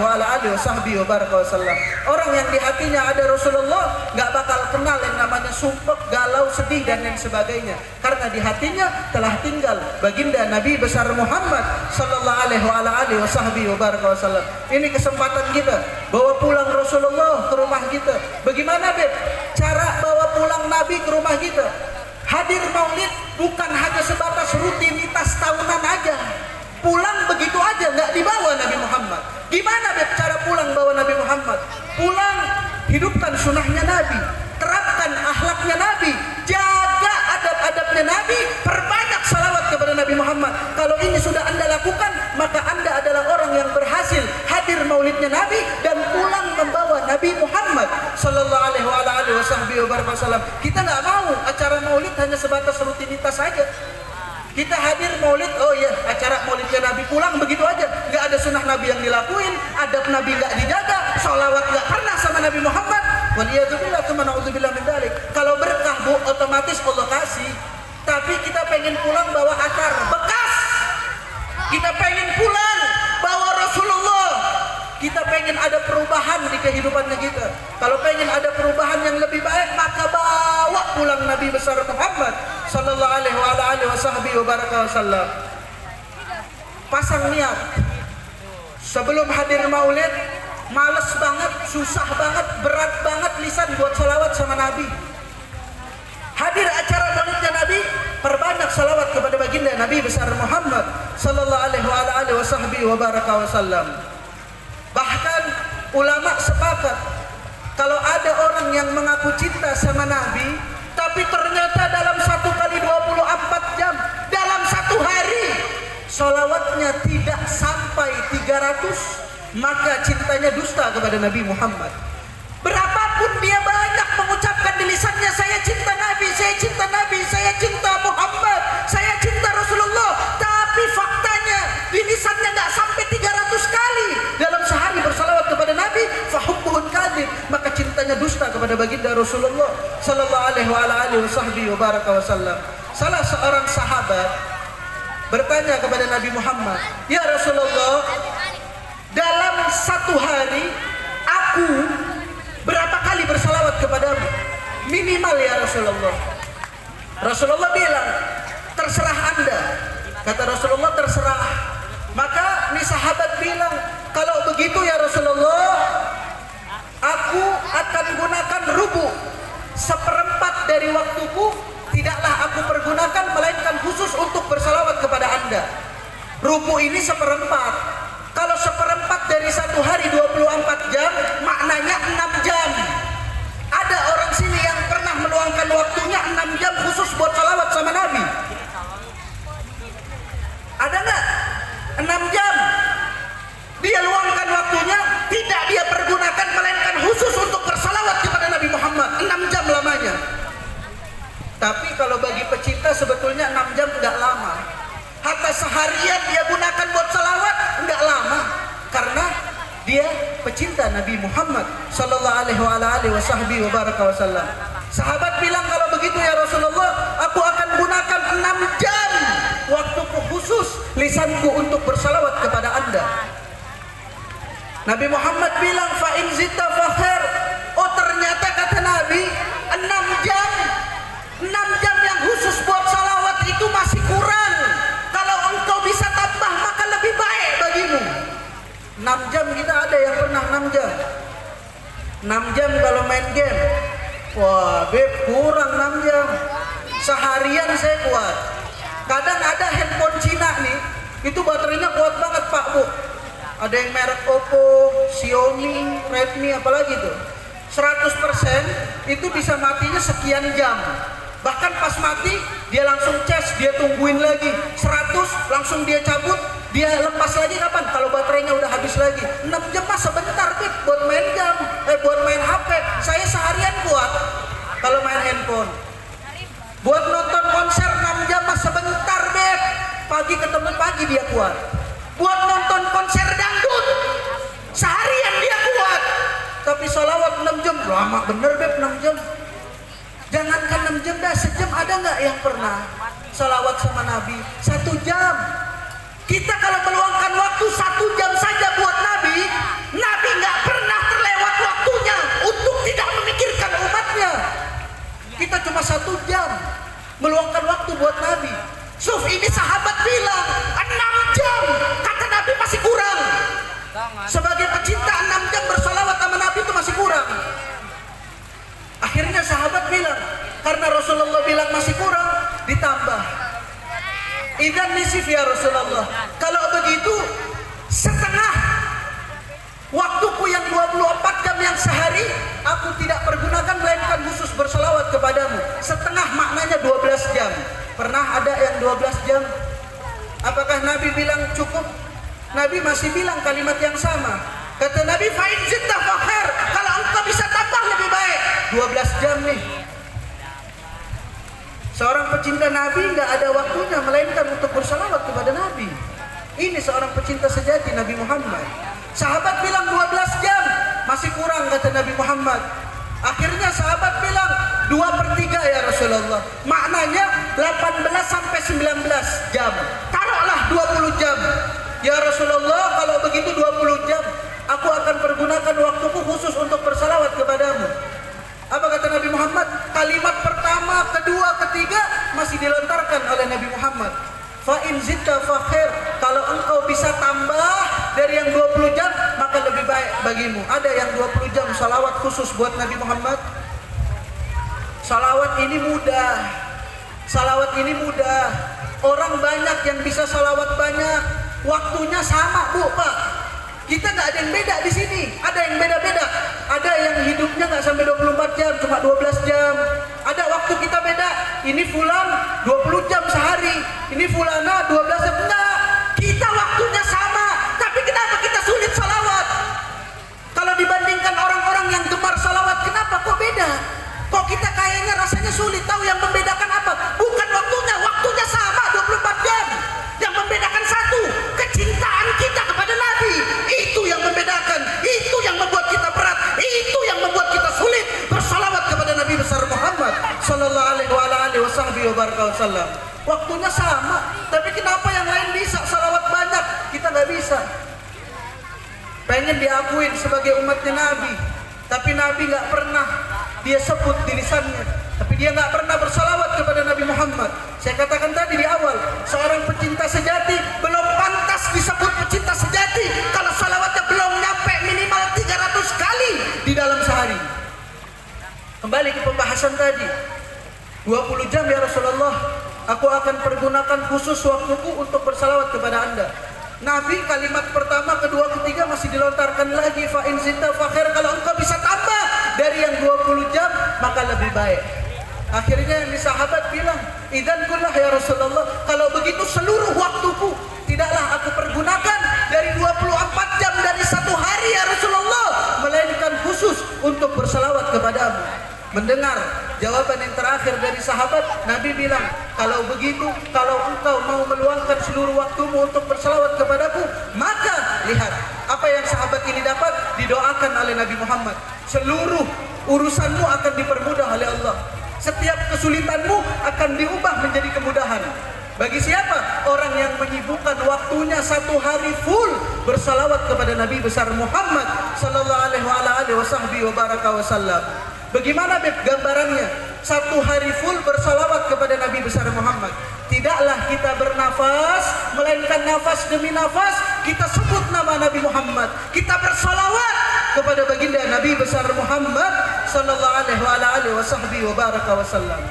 wasallam. Orang yang di hatinya ada Rasulullah gak bakal kenal yang namanya sumpah, galau, sedih dan lain sebagainya, karena di hatinya telah tinggal baginda Nabi besar Muhammad sallallahu alaihi wasallam. Ini kesempatan kita bawa pulang Rasulullah ke rumah kita. Bagaimana, Beb, cara bawa pulang Nabi ke rumah kita? Hadir maulid bukan hanya sebatas rutinitas tahunan aja. Pulang begitu aja, nggak dibawa Nabi Muhammad. Gimana Beb cara pulang bawa Nabi Muhammad? Pulang, hidupkan sunnahnya Nabi, terapkan akhlaknya Nabi, jaga adab-adabnya Nabi, perbanyak salawat kepada Nabi Muhammad. Kalau ini sudah Anda lakukan, maka Anda adalah orang yang berhasil hadir maulidnya Nabi dan pulang membawa Nabi Muhammad sallallahu alaihi wasallam. Kita nggak mau acara maulid hanya sebatas rutinitas saja. Kita hadir maulid, oh iya, acara maulidnya Nabi, pulang begitu aja, nggak ada sunnah Nabi yang dilakuin, adab Nabi nggak dijaga, sholawat nggak pernah sama Nabi Muhammad. Waliyadzubillah, na'udzubillah min dzalik. Kalau berkah, Bu, otomatis Allah kasih. Tapi kita pengen pulang bawa akar bekas, kita pengen pulang bawa Rasulullah, kita pengen ada perubahan di kehidupannya kita. Kalau pengen ada perubahan yang lebih baik, maka bawa pulang Nabi besar Muhammad sallallahu alaihi wasallam. Pasang niat sebelum hadir maulid. Males banget, susah banget, berat banget lisan buat salawat sama Nabi. Hadir acara maulidnya Nabi, perbanyak salawat kepada baginda Nabi besar Muhammad sallallahu alaihi wasallam. Bahkan ulama sepakat, kalau ada orang yang mengaku cinta sama Nabi, tapi ternyata dalam 1 kali 24 jam, dalam 1 hari, sholawatnya tidak sampai 300, maka cintanya dusta kepada Nabi Muhammad. Berapapun dia banyak mengucapkan di lisannya, saya cinta Nabi, saya cinta Nabi, saya cinta Muhammad, saya cinta Rasulullah, tapi faktanya di lisannya nggak sampai 300 kali dalam sehari bersalawat kepada Nabi, fahubbuhun kadhib, maka cintanya dusta kepada baginda Rasulullah sallallahu alaihi wasallam. Salah seorang sahabat bertanya kepada Nabi Muhammad, ya Rasulullah, dalam 1 hari aku berapa kali bersalawat kepadamu? Minimal ya Rasulullah. Rasulullah bilang, terserah Anda. Kata Rasulullah, terserah. Maka nih sahabat bilang, kalau begitu ya Rasulullah, aku akan gunakan rubu, 1/4 dari waktuku tidaklah aku pergunakan melainkan khusus untuk bersalawat kepada Anda. Rubu ini 1/4. Kalau 1/4 dari 1 hari 24 jam, maknanya 6 jam. Ada orang sini yang pernah meluangkan waktunya 6 jam khusus buat salawat sama Nabi? Ada nggak? 6 jam dia luang Tapi kalau bagi pecinta sebetulnya 6 jam nggak lama. Hatta seharian dia gunakan buat salawat nggak lama, karena dia pecinta Nabi Muhammad sallallahu alaihi wasallam. Sahabat bilang, kalau begitu ya Rasulullah, aku akan gunakan 6 jam waktuku khusus lisanku untuk bersalawat kepada Anda. Nabi Muhammad bilang, fa in zidta fa khair. Oh, ternyata kata Nabi 6 jam yang khusus buat salawat itu masih kurang. Kalau engkau bisa tambah maka lebih baik bagimu. 6 jam kita ada yang pernah 6 jam. 6 jam kalau main game. Wah, beb, kurang 6 jam. Seharian saya kuat. Kadang ada handphone Cina nih, itu baterainya kuat banget Pak Bu. Ada yang merek Oppo, Xiaomi, Redmi, apalagi tuh. 100% itu bisa matinya sekian jam. Bahkan pas mati dia langsung cas, dia tungguin lagi 100, langsung dia cabut, dia lepas lagi kapan? Kalau baterainya udah habis lagi. 6 jam mah sebentar Beb buat main jam, buat main HP. Saya seharian kuat kalau main handphone. Buat nonton konser 6 jam mah sebentar Beb. Pagi ketemu pagi dia kuat. Buat nonton konser dangdut seharian dia kuat. Tapi salawat 6 jam lama bener Beb, 6 jam. Jangankan 6 jam dah, sejam ada nggak yang pernah salawat sama Nabi 1 jam? Kita kalau meluangkan waktu 1 jam saja buat Nabi, Nabi nggak pernah terlewat waktunya untuk tidak memikirkan umatnya. Kita cuma 1 jam meluangkan waktu buat Nabi. Suf, ini sahabat bilang 6 jam, kata Nabi masih kurang. Sebagai pecinta 6 jam bersalawat sama Nabi itu masih kurang. Akhirnya sahabat bilang, karena Rasulullah bilang masih kurang, ditambah. Idzan nisif ya Rasulullah. Kalau begitu setengah waktuku yang 24 jam yang sehari aku tidak pergunakan melainkan khusus bersalawat kepadamu. Setengah maknanya 12 jam. Pernah ada yang 12 jam? Apakah Nabi bilang cukup? Nabi masih bilang kalimat yang sama. Kata Nabi, fa in zidta fa khair. Kalau engkau bisa tambah lebih baik. 12 jam nih. Seorang pecinta Nabi nggak ada waktunya melainkan untuk bersalawat kepada Nabi. Ini seorang pecinta sejati Nabi Muhammad. Sahabat bilang 12 jam masih kurang kata Nabi Muhammad. Akhirnya sahabat bilang 2/3 ya Rasulullah. Maknanya 18 sampai 19 jam. Taruhlah 20 jam. Ya Rasulullah, kalau begitu 20 jam aku akan pergunakan waktuku khusus untuk bersalawat kepadamu. Apa kata Nabi Muhammad? Kalimat pertama, kedua, ketiga masih dilontarkan oleh Nabi Muhammad. Fa in zidta fa khair. Kalau engkau bisa tambah dari yang 20 jam maka lebih baik bagimu. Ada yang 20 jam salawat khusus buat Nabi Muhammad. Salawat ini mudah. Salawat ini mudah. Orang banyak yang bisa salawat banyak. Waktunya sama Bu, Pak. Kita nggak ada yang beda di sini. Ada yang beda-beda. Ada yang hidupnya nggak sampai 24 jam, cuma 12 jam. Ada waktu kita beda. Ini fulan 20 jam sehari. Ini fulana 12 jam. Enggak. Kita waktunya sama. Tapi kenapa kita sulit salawat? Kalau dibandingkan orang-orang yang gemar salawat, kenapa kok beda? Kok kita kayaknya rasanya sulit? Tahu yang membedakan apa? Bukan waktunya. Waktunya sama 24 jam. Yang membedakan satu, kecintaan kita kepada Nabi. Itu yang membedakan. Itu yang membuat kita berat. Itu yang membuat kita sulit bersalawat kepada Nabi besar Muhammad sallallahu alaihi wasallam. Waktunya sama, tapi kenapa yang lain bisa salawat banyak, kita nggak bisa? Pengen diakuin sebagai umatnya Nabi, tapi Nabi nggak pernah dia sebut di lisannya, tapi dia nggak pernah bersalawat kepada Nabi Muhammad. Saya katakan tadi di awal, seorang pecinta sejati belum pantas disebut pecinta sejati kalau salawatnya belum nyampe minimal 300 kali di dalam sehari. Kembali ke pembahasan tadi, 20 jam ya Rasulullah, aku akan pergunakan khusus waktuku untuk bersalawat kepada Anda. Nabi kalimat pertama, kedua, ketiga masih dilontarkan lagi, fa in zidta fa khair. Kalau engkau bisa tambah dari yang 20 jam maka lebih baik. Akhirnya yang sahabat bilang, idzan kullah ya Rasulullah, kalau begitu seluruh waktuku tidaklah aku pergunakan dari 24 jam dari satu hari ya Rasulullah, melainkan khusus untuk bersalawat kepadamu. mendengar jawaban yang terakhir dari sahabat, Nabi bilang, kalau begitu, kalau engkau mau meluangkan seluruh waktumu untuk berselawat kepadaku, maka lihat apa yang sahabat ini dapat didoakan oleh Nabi Muhammad. Seluruh urusanmu akan dipermudah oleh Allah. Setiap kesulitanmu akan diubah menjadi kemudahan. Bagi siapa? Orang yang menyibukkan waktunya 1 hari full bersalawat kepada Nabi besar Muhammad sallallahu alaihi wasallam. Bagaimana gambarannya? 1 hari full bersalawat kepada Nabi besar Muhammad. Tidaklah kita bernafas, melainkan nafas demi nafas kita sebut nama Nabi Muhammad. Kita bersalawat kepada baginda Nabi besar Muhammad sallallahu alaihi wasallam.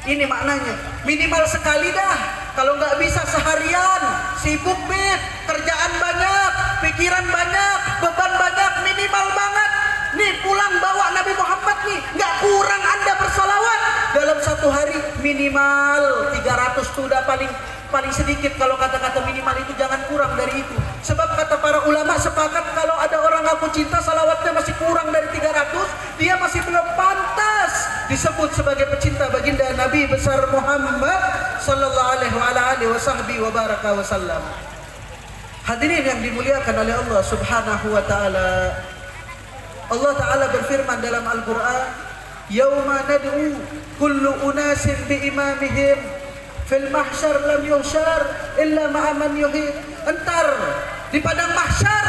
Ini maknanya, minimal sekali dah. Kalau nggak bisa seharian, sibuk beb, kerjaan banyak, pikiran banyak, beban banyak, minimal banget. Nih pulang bawa Nabi Muhammad nih, nggak kurang Anda bersalawat dalam 1 hari minimal 300 tuh udah paling sedikit. Kalau kata-kata minimal itu jangan kurang dari itu. Sebab kata para ulama sepakat kalau ada orang ngaku cinta salawatnya masih kurang dari 300, dia masih belum pantas disebut sebagai pecinta baginda Nabi besar Muhammad sallallahu alaihi wasallam. Hadirin yang dimuliakan oleh Allah Subhanahu wa taala. Allah taala berfirman dalam Al-Qur'an, "Yauma nad'u kullu unasin bi imamihim fil mahsyar lam yuhsyar illa ma'a man yuhib." Entar di padang mahsyar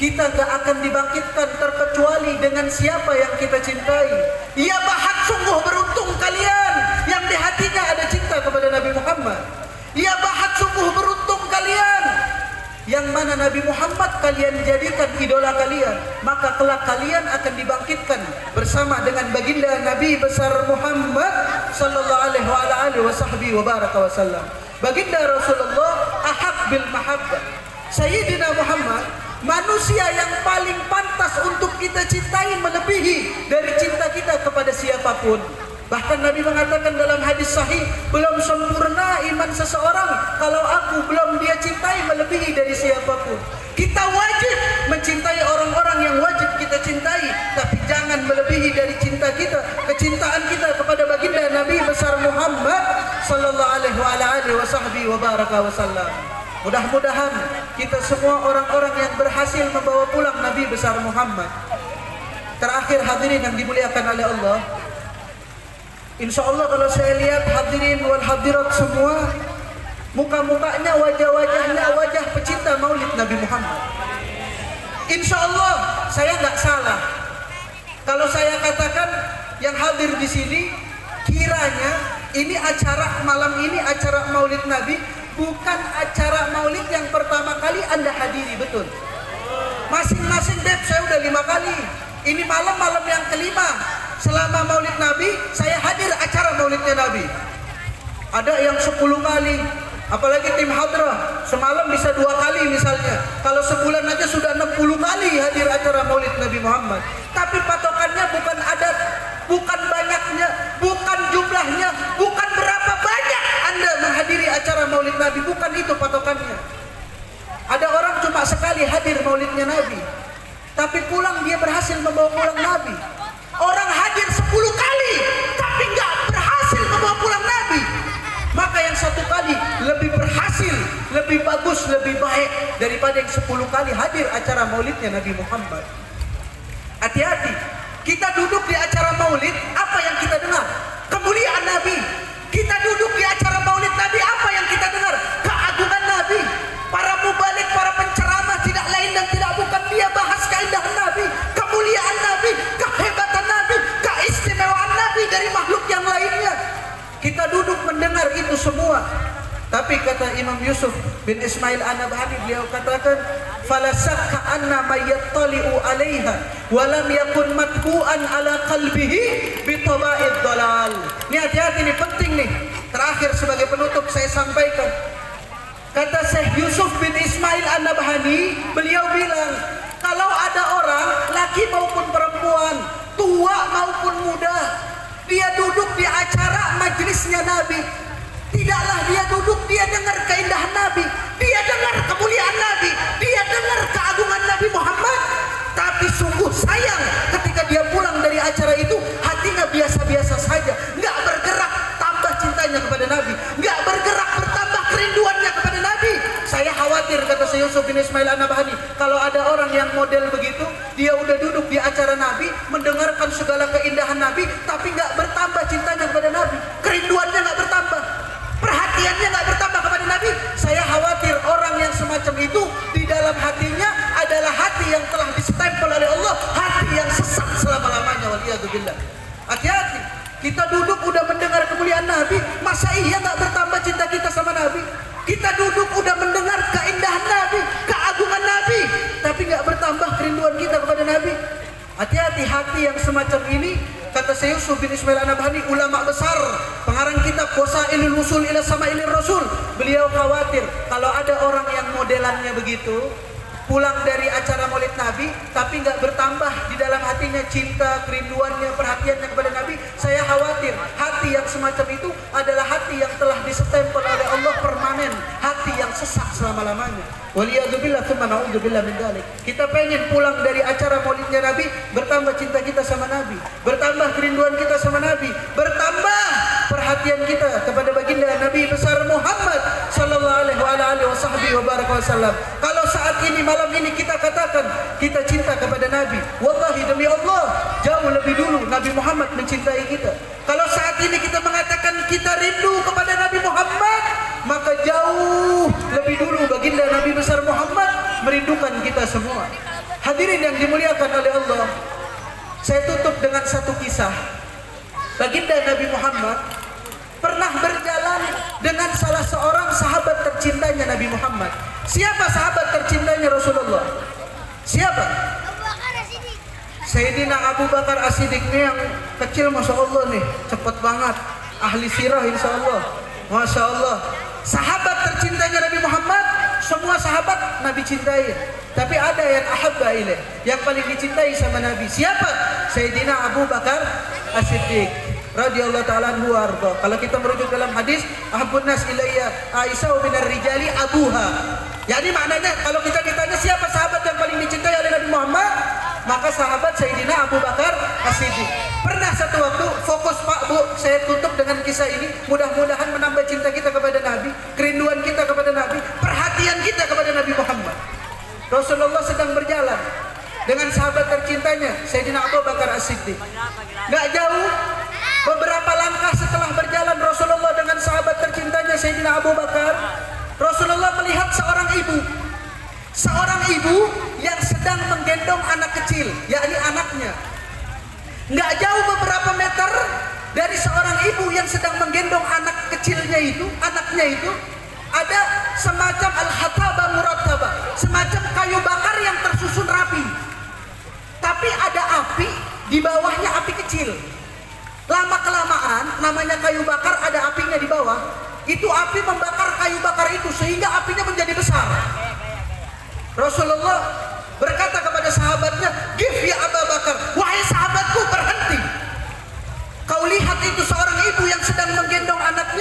kita gak akan dibangkitkan terkecuali dengan siapa yang kita cintai. Ya bahat sungguh beruntung kalian yang di hatinya ada cinta kepada Nabi Muhammad. Ya bahat sungguh beruntung kalian yang mana Nabi Muhammad kalian jadikan idola kalian, maka kelak kalian akan dibangkitkan bersama dengan baginda Nabi besar Muhammad sallallahu alaihi wasallam. Baginda Rasulullah ahab bil mahabbah. Sayyidina Muhammad manusia yang paling pantas untuk kita cintai melebihi dari cinta kita kepada siapapun. Bahkan Nabi mengatakan dalam hadis sahih, belum sempurna iman seseorang kalau aku belum dia cintai melebihi dari siapapun. Kita wajib mencintai orang-orang yang wajib kita cintai, tapi jangan melebihi dari cinta kita, kecintaan kita kepada baginda Nabi besar Muhammad sallallahu alaihi wasallam. Mudah-mudahan kita semua orang-orang yang berhasil membawa pulang Nabi besar Muhammad. Terakhir hadirin yang dimuliakan oleh Allah, insya Allah kalau saya lihat hadirin wal hadirat semua, muka-mukanya, wajah-wajahnya wajah pecinta maulid Nabi Muhammad. Insya Allah saya nggak salah kalau saya katakan yang hadir di sini kiranya ini acara malam ini acara maulid Nabi bukan acara maulid yang pertama kali Anda hadiri, betul? Masing-masing Dep saya udah 5 kali. Ini malam yang kelima. Selama maulid Nabi, saya hadir acara maulidnya Nabi. Ada yang 10 kali, apalagi tim hadrah, semalam bisa 2 kali misalnya. Kalau sebulan aja sudah 60 kali hadir acara maulid Nabi Muhammad. Tapi patokannya bukan adat, bukan banyaknya, bukan jumlahnya, bukan berapa banyak Anda menghadiri acara maulid Nabi, bukan itu patokannya. Ada orang cuma sekali hadir maulidnya Nabi, tapi pulang dia berhasil membawa pulang Nabi. Orang hadir 10 kali tapi nggak berhasil membawa pulang Nabi. Maka yang 1 kali lebih berhasil, lebih bagus, lebih baik daripada yang 10 kali hadir acara maulidnya Nabi Muhammad. Hati-hati, kita duduk di acara maulid, apa yang kita dengar? Kemuliaan Nabi. Kita duduk di acara maulid Nabi, apa yang kita dengar? Keagungan Nabi. Para mubalik, para penceramah tidak lain dan tidak bukan dia bahas keindahan Nabi, kemuliaan Nabi, kehebatan Nabi, keistimewaan Nabi dari makhluk yang lainnya. Kita duduk mendengar itu semua. Tapi kata Imam Yusuf bin Ismail An-Nabhani, beliau katakan, "Fala sakka anna may yattali'u 'alaiha wa lam yakun matbu'an 'ala qalbihi bi taba'id dhalal." Ini hati-hati, ini penting nih. Terakhir sebagai penutup saya sampaikan. Kata Syekh Yusuf bin Ismail An-Nabhani, beliau bilang, kalau ada orang, laki maupun perempuan, tua maupun muda, dia duduk di acara majelisnya Nabi, tidaklah dia duduk, dia dengar keindahan Nabi, dia dengar kemuliaan Nabi, dia dengar keagungan Nabi Muhammad, tapi sungguh sayang ketika dia pulang dari acara itu, Ismail An-Nabhani, kalau ada orang yang model begitu, dia udah duduk di acara Nabi, mendengarkan segala keindahan Nabi, tapi nggak bertambah cintanya kepada Nabi, kerinduannya nggak bertambah, perhatiannya nggak bertambah kepada Nabi. Saya khawatir orang yang semacam itu di dalam hatinya adalah hati yang telah distempel oleh Allah, hati yang sesat selama-lamanya. Waliyadzubillah. Hati-hati. Kita duduk udah mendengar kemuliaan Nabi, masa iya nggak bertambah cinta kita sama Nabi? Kita duduk udah mendengar keindahan Nabi, keagungan Nabi, tapi nggak bertambah kerinduan kita kepada Nabi. Hati-hati, hati yang semacam ini, kata Syekh Yusuf bin Ismail An-Nabhani, ulama besar, pengarang kitab Wasailul Wusul ila Sama'ilIr Rasul. Beliau khawatir kalau ada orang yang modelannya begitu, pulang dari acara Maulid Nabi tapi nggak bertambah di dalam hatinya cinta, kerinduannya, perhatiannya kepada Nabi. Saya khawatir hati yang semacam itu adalah hati yang telah disestempel oleh Allah permanen, hati yang sesak selama-lamanya. Waliyadzubillah, tsumma na'udzubillah min dzalik. Kita pengen pulang dari acara Maulidnya Nabi, bertambah cinta kita sama Nabi, bertambah kerinduan kita sama Nabi, bertambah perhatian kita kepada baginda Nabi besar Muhammad sallallahu alaihi wasallam. Kalau saat ini, malam ini kita katakan kita cinta kepada Nabi, wallahi demi Allah jauh lebih dulu Nabi Muhammad mencintai kita. Kalau saat ini kita mengatakan kita rindu kepada Nabi Muhammad, maka jauh lebih dulu baginda Nabi besar Muhammad merindukan kita semua. Hadirin yang dimuliakan oleh Allah, saya tutup dengan satu kisah. Baginda Nabi Muhammad pernah berjalan dengan salah seorang sahabat tercintanya Nabi Muhammad. Siapa sahabat tercintanya Rasulullah? Siapa? Abu Bakar As-Siddiq. Sayyidina Abu Bakar As-Siddiq ini yang kecil, Masya Allah nih, cepat banget, ahli sirah insya Allah, Masya Allah. Sahabat tercintanya Nabi Muhammad, semua sahabat Nabi cintai, tapi ada yang ahabba ilaih, yang paling dicintai sama Nabi. Siapa? Sayyidina Abu Bakar As-Siddiq radhiyallahu ta'ala anhu warda. Kalau kita merujuk dalam hadis, ahabbun nas ilayya Aisyah minar rijali abuha. Jadi maknanya kalau kita ditanya siapa sahabat yang paling dicintai oleh Nabi Muhammad, maka sahabat Sayyidina Abu Bakar As-Siddiq. Pernah satu waktu, fokus Pak Bu, saya tutup dengan kisah ini, mudah-mudahan menambah cinta kita kepada Nabi, kerinduan kita kepada Nabi, perhatian kita kepada Nabi Muhammad. Rasulullah sedang berjalan dengan sahabat tercintanya Sayyidina Abu Bakar As-Siddiq. Gak jauh, beberapa langkah setelah berjalan Rasulullah dengan sahabat tercintanya Sayyidina Abu Bakar, Rasulullah melihat seorang ibu yang sedang menggendong anak kecil, yakni anaknya. Nggak jauh beberapa meter dari seorang ibu yang sedang menggendong anak kecilnya itu, anaknya itu, ada semacam al-hataba murattaba, semacam kayu bakar yang tersusun rapi. Tapi ada api di bawahnya, api kecil. Lama-kelamaan, namanya kayu bakar ada apinya di bawah, itu api membakar kayu bakar itu sehingga apinya menjadi besar. Rasulullah berkata kepada sahabatnya, "Gif ya Abu Bakar, wahai sahabatku, berhenti. Kau lihat itu seorang ibu yang sedang menggendong anaknya,